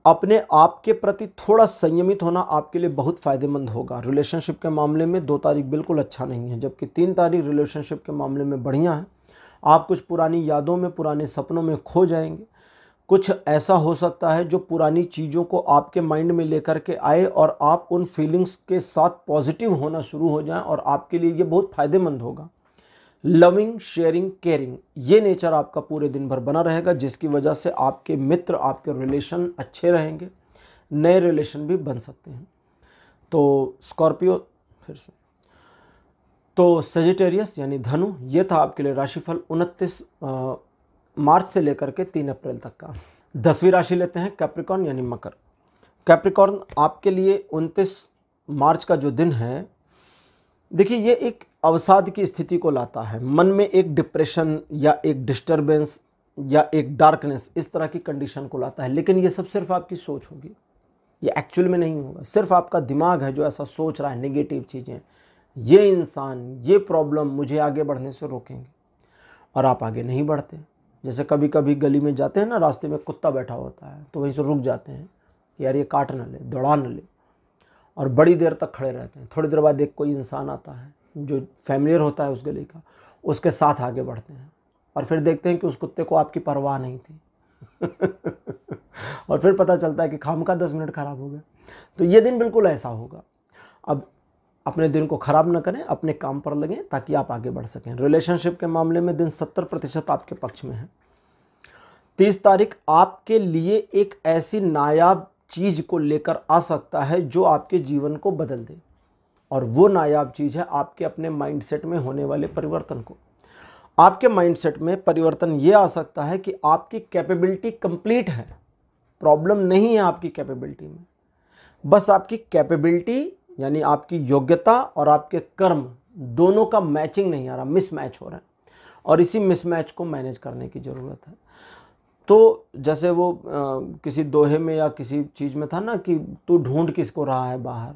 अपने आप के प्रति थोड़ा संयमित होना आपके लिए बहुत फ़ायदेमंद होगा। रिलेशनशिप के मामले में 2 तारीख बिल्कुल अच्छा नहीं है, जबकि 3 तारीख रिलेशनशिप के मामले में बढ़िया है। आप कुछ पुरानी यादों में, पुराने सपनों में खो जाएंगे। कुछ ऐसा हो सकता है जो पुरानी चीज़ों को आपके माइंड में लेकर के आए और आप उन फीलिंग्स के साथ पॉजिटिव होना शुरू हो जाएं और आपके लिए ये बहुत फ़ायदेमंद होगा। लविंग, शेयरिंग, केयरिंग, ये नेचर आपका पूरे दिन भर बना रहेगा, जिसकी वजह से आपके मित्र, आपके रिलेशन अच्छे रहेंगे। नए रिलेशन भी बन सकते हैं। तो स्कॉर्पियो फिर से, तो सेजिटेरियस यानी धनु, ये था आपके लिए राशिफल 29 मार्च से लेकर के 3 अप्रैल तक का। 10वीं राशि लेते हैं कैप्रिकॉर्न यानी मकर। कैप्रिकॉर्न आपके लिए 29 मार्च का जो दिन है, देखिए ये एक अवसाद की स्थिति को लाता है। मन में एक डिप्रेशन या एक डिस्टर्बेंस या एक डार्कनेस, इस तरह की कंडीशन को लाता है। लेकिन ये सब सिर्फ आपकी सोच होगी, ये एक्चुअल में नहीं होगा। सिर्फ आपका दिमाग है जो ऐसा सोच रहा है, नेगेटिव चीज़ें, ये इंसान, ये प्रॉब्लम मुझे आगे बढ़ने से रोकेंगे और आप आगे नहीं बढ़ते। जैसे कभी कभी गली में जाते हैं ना, रास्ते में कुत्ता बैठा होता है तो वहीं से रुक जाते हैं, यार ये काट न ले, दौड़ा न ले, और बड़ी देर तक खड़े रहते हैं। थोड़ी देर बाद एक कोई इंसान आता है जो फैमिलियर होता है उस गली का, उसके साथ आगे बढ़ते हैं और फिर देखते हैं कि उस कुत्ते को आपकी परवाह नहीं थी और फिर पता चलता है कि खामखा 10 मिनट खराब हो गए। तो ये दिन बिल्कुल ऐसा होगा। अब अपने दिन को ख़राब ना करें, अपने काम पर लगें ताकि आप आगे बढ़ सकें। रिलेशनशिप के मामले में दिन 70% आपके पक्ष में है। 30 तारीख आपके लिए एक ऐसी नायाब चीज़ को लेकर आ सकता है जो आपके जीवन को बदल दे, और वो नायाब चीज़ है आपके अपने माइंडसेट में होने वाले परिवर्तन को। आपके माइंडसेट में परिवर्तन ये आ सकता है कि आपकी कैपेबिलिटी कंप्लीट है, प्रॉब्लम नहीं है आपकी कैपेबिलिटी में, बस आपकी कैपेबिलिटी यानी आपकी योग्यता और आपके कर्म दोनों का मैचिंग नहीं आ रहा, मिसमैच हो रहा है, और इसी मिसमैच को मैनेज करने की ज़रूरत है। तो जैसे वो किसी दोहे में या किसी चीज़ में था ना कि तू ढूंढ किसको रहा है बाहर,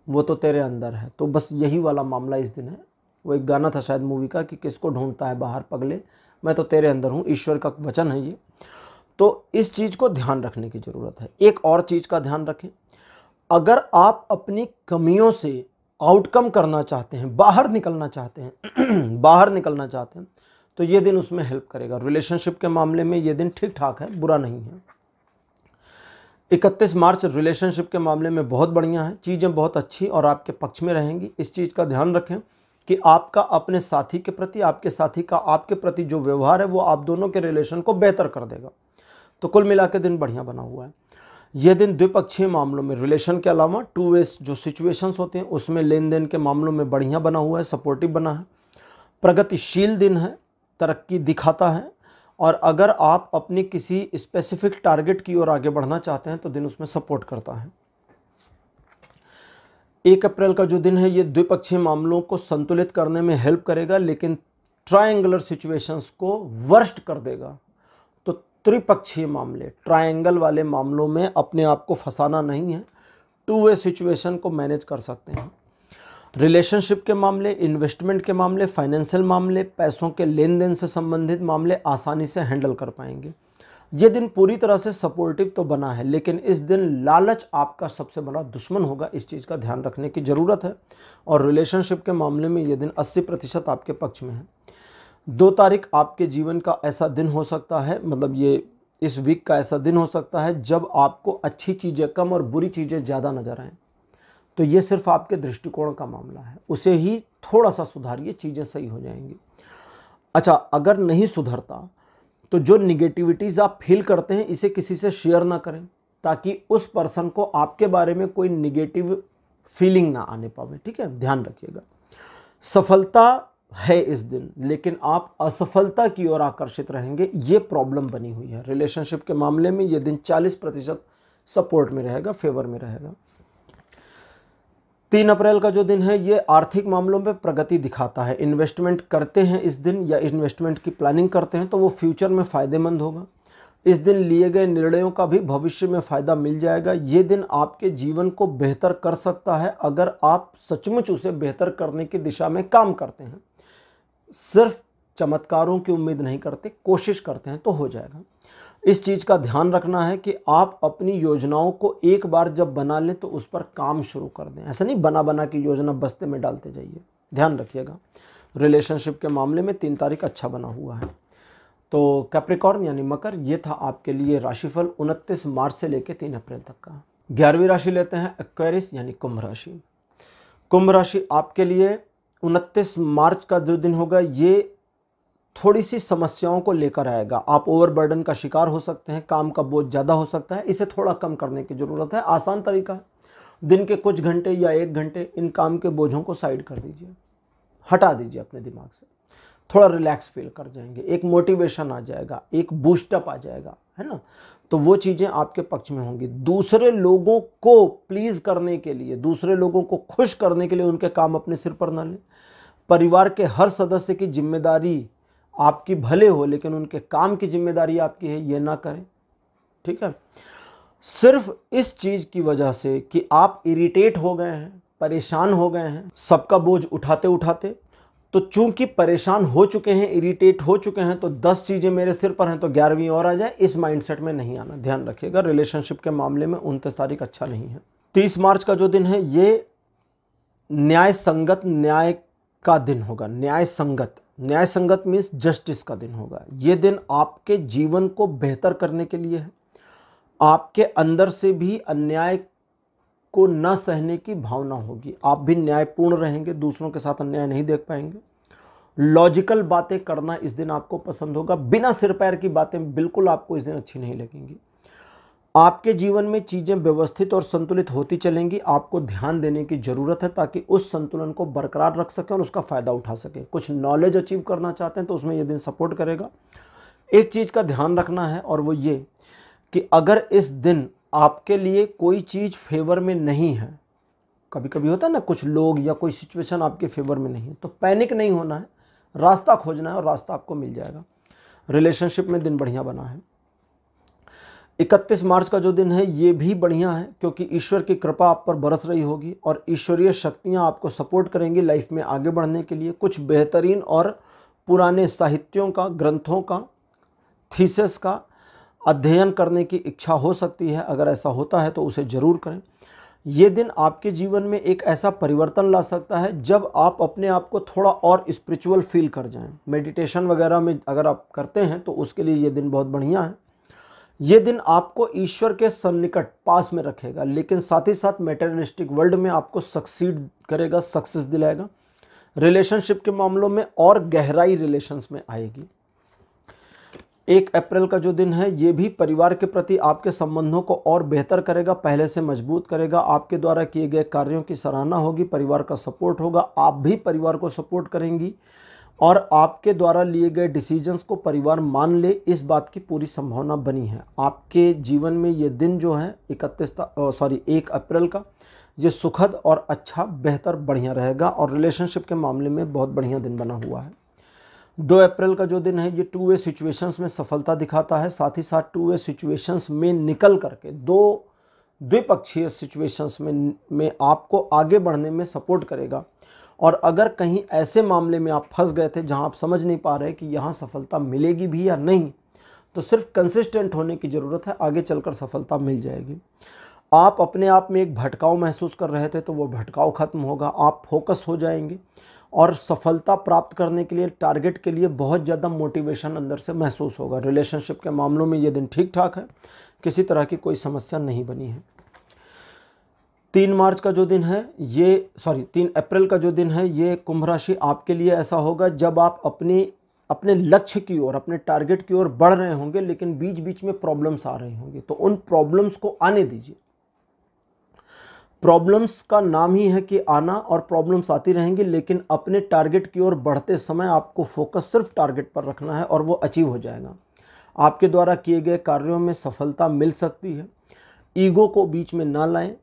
वो तो तेरे अंदर है। तो बस यही वाला मामला इस दिन है। वो एक गाना था शायद मूवी का कि किसको ढूंढता है बाहर पगले, मैं तो तेरे अंदर हूँ। ईश्वर का वचन है ये। तो इस चीज़ को ध्यान रखने की ज़रूरत है। एक और चीज़ का ध्यान रखें, अगर आप अपनी कमियों से आउटकम करना चाहते हैं, बाहर निकलना चाहते हैं बाहर निकलना चाहते हैं, तो ये दिन उसमें हेल्प करेगा। रिलेशनशिप के मामले में ये दिन ठीक ठाक है, बुरा नहीं है। 31 मार्च रिलेशनशिप के मामले में बहुत बढ़िया है, चीज़ें बहुत अच्छी और आपके पक्ष में रहेंगी। इस चीज़ का ध्यान रखें कि आपका अपने साथी के प्रति, आपके साथी का आपके प्रति जो व्यवहार है वो आप दोनों के रिलेशन को बेहतर कर देगा। तो कुल मिला के दिन बढ़िया बना हुआ है। यह दिन द्विपक्षीय मामलों में, रिलेशन के अलावा टू वे जो सिचुएशंस होते हैं उसमें लेन देन के मामलों में बढ़िया बना हुआ है, सपोर्टिव बना है। प्रगतिशील दिन है, तरक्की दिखाता है। और अगर आप अपनी किसी स्पेसिफिक टारगेट की ओर आगे बढ़ना चाहते हैं तो दिन उसमें सपोर्ट करता है। 1 अप्रैल का जो दिन है ये द्विपक्षीय मामलों को संतुलित करने में हेल्प करेगा, लेकिन ट्रायंगुलर सिचुएशंस को वर्स्ट कर देगा। तो त्रिपक्षीय मामले, ट्रायंगल वाले मामलों में अपने आप को फंसाना नहीं है, टू वे सिचुएशन को मैनेज कर सकते हैं। रिलेशनशिप के मामले, इन्वेस्टमेंट के मामले, फाइनेंशियल मामले, पैसों के लेन देन से संबंधित मामले आसानी से हैंडल कर पाएंगे। ये दिन पूरी तरह से सपोर्टिव तो बना है, लेकिन इस दिन लालच आपका सबसे बड़ा दुश्मन होगा, इस चीज़ का ध्यान रखने की ज़रूरत है। और रिलेशनशिप के मामले में ये दिन 80% आपके पक्ष में है। 2 तारीख आपके जीवन का ऐसा दिन हो सकता है, मतलब ये इस वीक का ऐसा दिन हो सकता है जब आपको अच्छी चीज़ें कम और बुरी चीज़ें ज़्यादा नज़र आएँ। तो ये सिर्फ आपके दृष्टिकोण का मामला है, उसे ही थोड़ा सा सुधारिए, चीज़ें सही हो जाएंगी। अच्छा, अगर नहीं सुधरता तो जो निगेटिविटीज़ आप फील करते हैं इसे किसी से शेयर ना करें, ताकि उस पर्सन को आपके बारे में कोई निगेटिव फीलिंग ना आने पावे। ठीक है, ध्यान रखिएगा। सफलता है इस दिन, लेकिन आप असफलता की ओर आकर्षित रहेंगे, ये प्रॉब्लम बनी हुई है। रिलेशनशिप के मामले में ये दिन 40% सपोर्ट में रहेगा, फेवर में रहेगा। 3 अप्रैल का जो दिन है ये आर्थिक मामलों में प्रगति दिखाता है। इन्वेस्टमेंट करते हैं इस दिन या इन्वेस्टमेंट की प्लानिंग करते हैं तो वो फ्यूचर में फ़ायदेमंद होगा। इस दिन लिए गए निर्णयों का भी भविष्य में फ़ायदा मिल जाएगा। ये दिन आपके जीवन को बेहतर कर सकता है अगर आप सचमुच उसे बेहतर करने की दिशा में काम करते हैं। सिर्फ चमत्कारों की उम्मीद नहीं करते, कोशिश करते हैं तो हो जाएगा। इस चीज़ का ध्यान रखना है कि आप अपनी योजनाओं को एक बार जब बना लें तो उस पर काम शुरू कर दें। ऐसा नहीं बना बना की योजना बस्ते में डालते जाइए, ध्यान रखिएगा। रिलेशनशिप के मामले में 3 तारीख अच्छा बना हुआ है। तो कैप्रिकॉर्न यानी मकर, ये था आपके लिए राशिफल 29 मार्च से लेकर 3 अप्रैल तक का। 11वीं राशि लेते हैं एक्वेरियस यानी कुंभ राशि। कुंभ राशि आपके लिए 29 मार्च का जो दिन होगा ये थोड़ी सी समस्याओं को लेकर आएगा। आप ओवरबर्डन का शिकार हो सकते हैं, काम का बोझ ज़्यादा हो सकता है, इसे थोड़ा कम करने की ज़रूरत है। आसान तरीका है, दिन के कुछ घंटे या 1 घंटे इन काम के बोझों को साइड कर दीजिए, हटा दीजिए अपने दिमाग से, थोड़ा रिलैक्स फील कर जाएंगे, एक मोटिवेशन आ जाएगा, एक बूस्टअप आ जाएगा, है ना। तो वो चीज़ें आपके पक्ष में होंगी। दूसरे लोगों को प्लीज़ करने के लिए, दूसरे लोगों को खुश करने के लिए उनके काम अपने सिर पर न लें। परिवार के हर सदस्य की जिम्मेदारी आपकी भले हो, लेकिन उनके काम की जिम्मेदारी आपकी है, ये ना करें। ठीक है, सिर्फ इस चीज़ की वजह से कि आप इरिटेट हो गए हैं, परेशान हो गए हैं सबका बोझ उठाते उठाते, तो चूंकि परेशान हो चुके हैं, इरिटेट हो चुके हैं, तो 10 चीज़ें मेरे सिर पर हैं तो 11वीं और आ जाए, इस माइंडसेट में नहीं आना, ध्यान रखिएगा। रिलेशनशिप के मामले में 29 तारीख अच्छा नहीं है। 30 मार्च का जो दिन है ये न्याय संगत न्याय का दिन होगा। न्याय संगत मीन्स जस्टिस का दिन होगा। ये दिन आपके जीवन को बेहतर करने के लिए है। आपके अंदर से भी अन्याय को न सहने की भावना होगी, आप भी न्यायपूर्ण रहेंगे, दूसरों के साथ अन्याय नहीं देख पाएंगे। लॉजिकल बातें करना इस दिन आपको पसंद होगा, बिना सिर पैर की बातें बिल्कुल आपको इस दिन अच्छी नहीं लगेंगी। आपके जीवन में चीज़ें व्यवस्थित और संतुलित होती चलेंगी, आपको ध्यान देने की ज़रूरत है ताकि उस संतुलन को बरकरार रख सकें और उसका फ़ायदा उठा सकें। कुछ नॉलेज अचीव करना चाहते हैं तो उसमें यह दिन सपोर्ट करेगा। एक चीज़ का ध्यान रखना है और वो ये कि अगर इस दिन आपके लिए कोई चीज़ फेवर में नहीं है, कभी कभी होता है ना कुछ लोग या कोई सिचुएशन आपके फेवर में नहीं है, तो पैनिक नहीं होना है, रास्ता खोजना है और रास्ता आपको मिल जाएगा। रिलेशनशिप में दिन बढ़िया बना है। 31 मार्च का जो दिन है ये भी बढ़िया है क्योंकि ईश्वर की कृपा आप पर बरस रही होगी और ईश्वरीय शक्तियाँ आपको सपोर्ट करेंगी लाइफ में आगे बढ़ने के लिए। कुछ बेहतरीन और पुराने साहित्यों का, ग्रंथों का, थीसिस का अध्ययन करने की इच्छा हो सकती है। अगर ऐसा होता है तो उसे ज़रूर करें। ये दिन आपके जीवन में एक ऐसा परिवर्तन ला सकता है जब आप अपने आप को थोड़ा और स्पिरिचुअल फील कर जाएं। मेडिटेशन वगैरह में अगर आप करते हैं तो उसके लिए ये दिन बहुत बढ़िया है। ये दिन आपको ईश्वर के सन्निकट पास में रखेगा, लेकिन साथ ही साथ मटेरियलिस्टिक वर्ल्ड में आपको सक्सीड करेगा, सक्सेस दिलाएगा। रिलेशनशिप के मामलों में और गहराई रिलेशंस में आएगी। 1 अप्रैल का जो दिन है ये भी परिवार के प्रति आपके संबंधों को और बेहतर करेगा, पहले से मजबूत करेगा। आपके द्वारा किए गए कार्यों की सराहना होगी, परिवार का सपोर्ट होगा, आप भी परिवार को सपोर्ट करेंगी और आपके द्वारा लिए गए डिसीजंस को परिवार मान ले, इस बात की पूरी संभावना बनी है। आपके जीवन में ये दिन जो है 1 अप्रैल का ये सुखद और अच्छा, बेहतर, बढ़िया रहेगा और रिलेशनशिप के मामले में बहुत बढ़िया दिन बना हुआ है। 2 अप्रैल का जो दिन है ये टू वे सिचुएशंस में सफलता दिखाता है, साथ ही साथ टू वे सिचुएशंस में निकल करके दो द्विपक्षीय सिचुएशंस में आपको आगे बढ़ने में सपोर्ट करेगा। और अगर कहीं ऐसे मामले में आप फंस गए थे जहां आप समझ नहीं पा रहे कि यहाँ सफलता मिलेगी भी या नहीं, तो सिर्फ कंसिस्टेंट होने की ज़रूरत है, आगे चलकर सफलता मिल जाएगी। आप अपने आप में एक भटकाव महसूस कर रहे थे तो वो भटकाव खत्म होगा, आप फोकस हो जाएंगे और सफलता प्राप्त करने के लिए, टारगेट के लिए बहुत ज़्यादा मोटिवेशन अंदर से महसूस होगा। रिलेशनशिप के मामलों में ये दिन ठीक ठाक है, किसी तरह की कोई समस्या नहीं बनी है। 3 अप्रैल का जो दिन है ये कुंभ राशि आपके लिए ऐसा होगा जब आप अपने लक्ष्य की ओर, अपने टारगेट की ओर बढ़ रहे होंगे, लेकिन बीच बीच में प्रॉब्लम्स आ रही होंगी, तो उन प्रॉब्लम्स को आने दीजिए। प्रॉब्लम्स का नाम ही है कि आना, और प्रॉब्लम्स आती रहेंगी, लेकिन अपने टारगेट की ओर बढ़ते समय आपको फोकस सिर्फ टारगेट पर रखना है और वो अचीव हो जाएगा। आपके द्वारा किए गए कार्यों में सफलता मिल सकती है। ईगो को बीच में ना लाएं,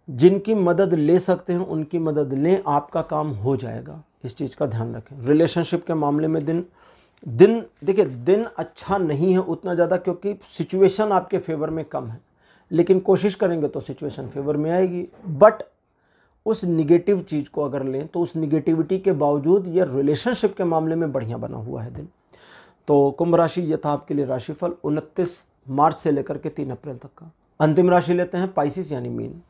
जिनकी मदद ले सकते हैं उनकी मदद लें, आपका काम हो जाएगा, इस चीज़ का ध्यान रखें। रिलेशनशिप के मामले में दिन अच्छा नहीं है उतना ज़्यादा, क्योंकि सिचुएशन आपके फेवर में कम है, लेकिन कोशिश करेंगे तो सिचुएशन फेवर में आएगी। बट उस निगेटिव चीज़ को अगर लें तो उस निगेटिविटी के बावजूद ये रिलेशनशिप के मामले में बढ़िया बना हुआ है दिन। तो कुंभ राशि ये था आपके लिए राशिफल 29 मार्च से लेकर के 3 अप्रैल तक का। अंतिम राशि लेते हैं पाइसिस यानी मीन।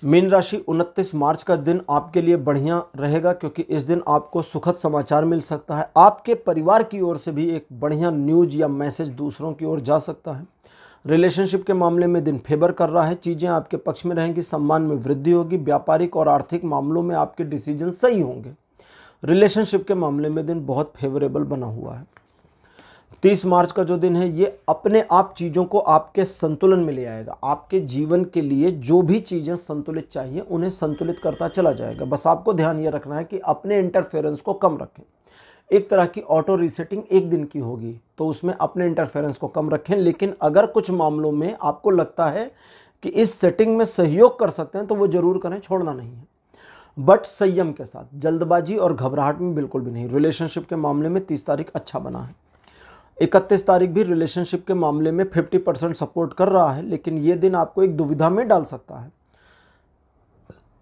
मीन राशि 29 मार्च का दिन आपके लिए बढ़िया रहेगा, क्योंकि इस दिन आपको सुखद समाचार मिल सकता है। आपके परिवार की ओर से भी एक बढ़िया न्यूज या मैसेज दूसरों की ओर जा सकता है। रिलेशनशिप के मामले में दिन फेवर कर रहा है, चीज़ें आपके पक्ष में रहेंगी, सम्मान में वृद्धि होगी, व्यापारिक और आर्थिक मामलों में आपके डिसीजन सही होंगे। रिलेशनशिप के मामले में दिन बहुत फेवरेबल बना हुआ है। 30 मार्च का जो दिन है ये अपने आप चीज़ों को आपके संतुलन में ले आएगा। आपके जीवन के लिए जो भी चीज़ें संतुलित चाहिए उन्हें संतुलित करता चला जाएगा। बस आपको ध्यान ये रखना है कि अपने इंटरफेरेंस को कम रखें। एक तरह की ऑटो रीसेटिंग एक दिन की होगी, तो उसमें अपने इंटरफेरेंस को कम रखें। लेकिन अगर कुछ मामलों में आपको लगता है कि इस सेटिंग में सहयोग कर सकते हैं तो वो जरूर करें, छोड़ना नहीं है, बट संयम के साथ, जल्दबाजी और घबराहट में बिल्कुल भी नहीं। रिलेशनशिप के मामले में 30 तारीख अच्छा बना है। 31 तारीख भी रिलेशनशिप के मामले में 50% सपोर्ट कर रहा है, लेकिन ये दिन आपको एक दुविधा में डाल सकता है।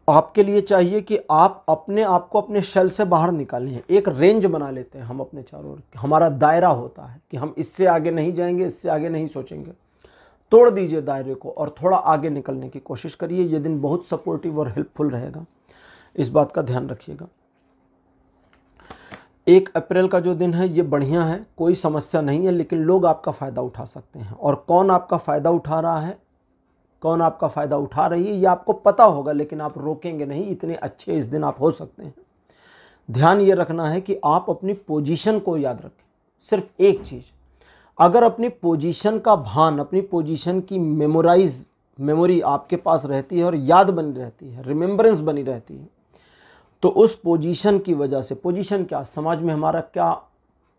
आपके लिए चाहिए कि आप अपने आप को अपने शेल से बाहर निकालें। एक रेंज बना लेते हैं हम अपने चारों ओर, हमारा दायरा होता है कि हम इससे आगे नहीं जाएंगे, इससे आगे नहीं सोचेंगे। तोड़ दीजिए दायरे को और थोड़ा आगे निकलने की कोशिश करिए। ये दिन बहुत सपोर्टिव और हेल्पफुल रहेगा, इस बात का ध्यान रखिएगा। 1 अप्रैल का जो दिन है ये बढ़िया है, कोई समस्या नहीं है, लेकिन लोग आपका फ़ायदा उठा सकते हैं। और कौन आपका फ़ायदा उठा रहा है, कौन आपका फ़ायदा उठा रही है, ये आपको पता होगा, लेकिन आप रोकेंगे नहीं। इतने अच्छे इस दिन आप हो सकते हैं। ध्यान ये रखना है कि आप अपनी पोजीशन को याद रखें। सिर्फ एक चीज़, अगर अपनी पोजीशन का भान, अपनी पोजीशन की मेमोरी आपके पास रहती है और याद बनी रहती है, रिमेम्बरेंस बनी रहती है, तो उस पोजीशन की वजह से, पोजीशन क्या, समाज में हमारा क्या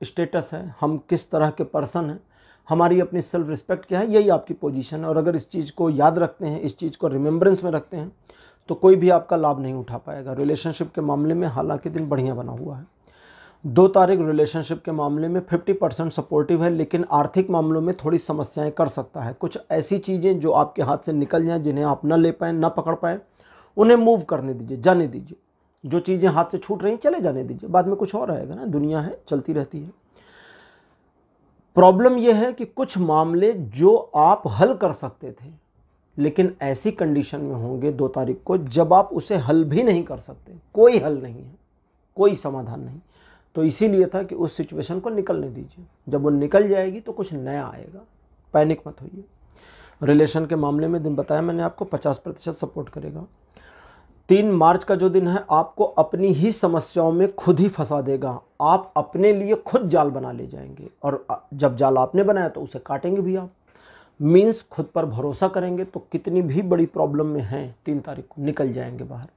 स्टेटस है, हम किस तरह के पर्सन हैं, हमारी अपनी सेल्फ रिस्पेक्ट क्या है, यही आपकी पोजीशन है। और अगर इस चीज़ को याद रखते हैं, इस चीज़ को रिमेम्बरेंस में रखते हैं, तो कोई भी आपका लाभ नहीं उठा पाएगा। रिलेशनशिप के मामले में हालांकि दिन बढ़िया बना हुआ है। 2 तारीख रिलेशनशिप के मामले में 50% सपोर्टिव है, लेकिन आर्थिक मामलों में थोड़ी समस्याएं कर सकता है। कुछ ऐसी चीज़ें जो आपके हाथ से निकल जाएं, जिन्हें आप न ले पाएँ, न पकड़ पाएँ, उन्हें मूव करने दीजिए, जाने दीजिए। जो चीज़ें हाथ से छूट रही चले जाने दीजिए, बाद में कुछ और आएगा ना, दुनिया है, चलती रहती है। प्रॉब्लम यह है कि कुछ मामले जो आप हल कर सकते थे, लेकिन ऐसी कंडीशन में होंगे 2 तारीख को जब आप उसे हल भी नहीं कर सकते, कोई हल नहीं है, कोई समाधान नहीं। तो इसीलिए था कि उस सिचुएशन को निकलने दीजिए। जब वो निकल जाएगी तो कुछ नया आएगा, पैनिक मत होइए। रिलेशन के मामले में दिन बताया मैंने आपको 50% सपोर्ट करेगा। 3 मार्च का जो दिन है आपको अपनी ही समस्याओं में खुद ही फंसा देगा। आप अपने लिए खुद जाल बना ले जाएंगे और जब जाल आपने बनाया तो उसे काटेंगे भी आप। मीन्स खुद पर भरोसा करेंगे तो कितनी भी बड़ी प्रॉब्लम में हैं 3 तारीख को निकल जाएंगे बाहर।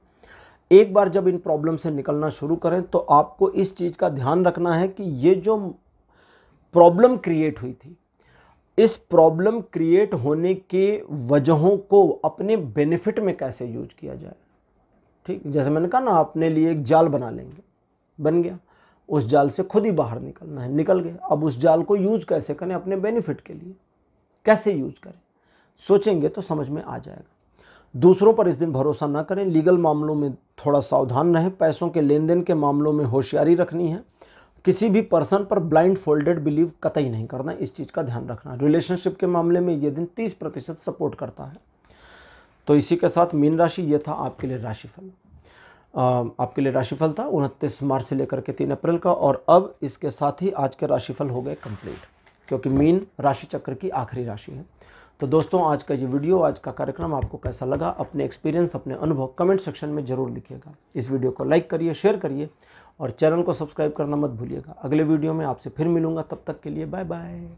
एक बार जब इन प्रॉब्लम से निकलना शुरू करें तो आपको इस चीज़ का ध्यान रखना है कि ये जो प्रॉब्लम क्रिएट हुई थी, इस प्रॉब्लम क्रिएट होने के वजहों को अपने बेनिफिट में कैसे यूज किया जाए। ठीक, जैसे मैंने कहा ना, अपने लिए एक जाल बना लेंगे, बन गया, उस जाल से खुद ही बाहर निकलना है, निकल गए। अब उस जाल को यूज कैसे करें अपने बेनिफिट के लिए, कैसे यूज करें, सोचेंगे तो समझ में आ जाएगा। दूसरों पर इस दिन भरोसा ना करें, लीगल मामलों में थोड़ा सावधान रहें, पैसों के लेन देन के मामलों में होशियारी रखनी है, किसी भी पर्सन पर ब्लाइंड फोल्डेड बिलीव कतई नहीं करना, इस चीज़ का ध्यान रखना। रिलेशनशिप के मामले में ये दिन 30% सपोर्ट करता है। तो इसी के साथ मीन राशि, ये था आपके लिए राशिफल। आपके लिए राशिफल था 29 मार्च से लेकर के 3 अप्रैल का। और अब इसके साथ ही आज के राशिफल हो गए कंप्लीट, क्योंकि मीन राशि चक्र की आखिरी राशि है। तो दोस्तों, आज का ये वीडियो, आज का कार्यक्रम आपको कैसा लगा, अपने एक्सपीरियंस, अपने अनुभव कमेंट सेक्शन में ज़रूर लिखिएगा। इस वीडियो को लाइक करिए, शेयर करिए और चैनल को सब्सक्राइब करना मत भूलिएगा। अगले वीडियो में आपसे फिर मिलूंगा, तब तक के लिए बाय बाय।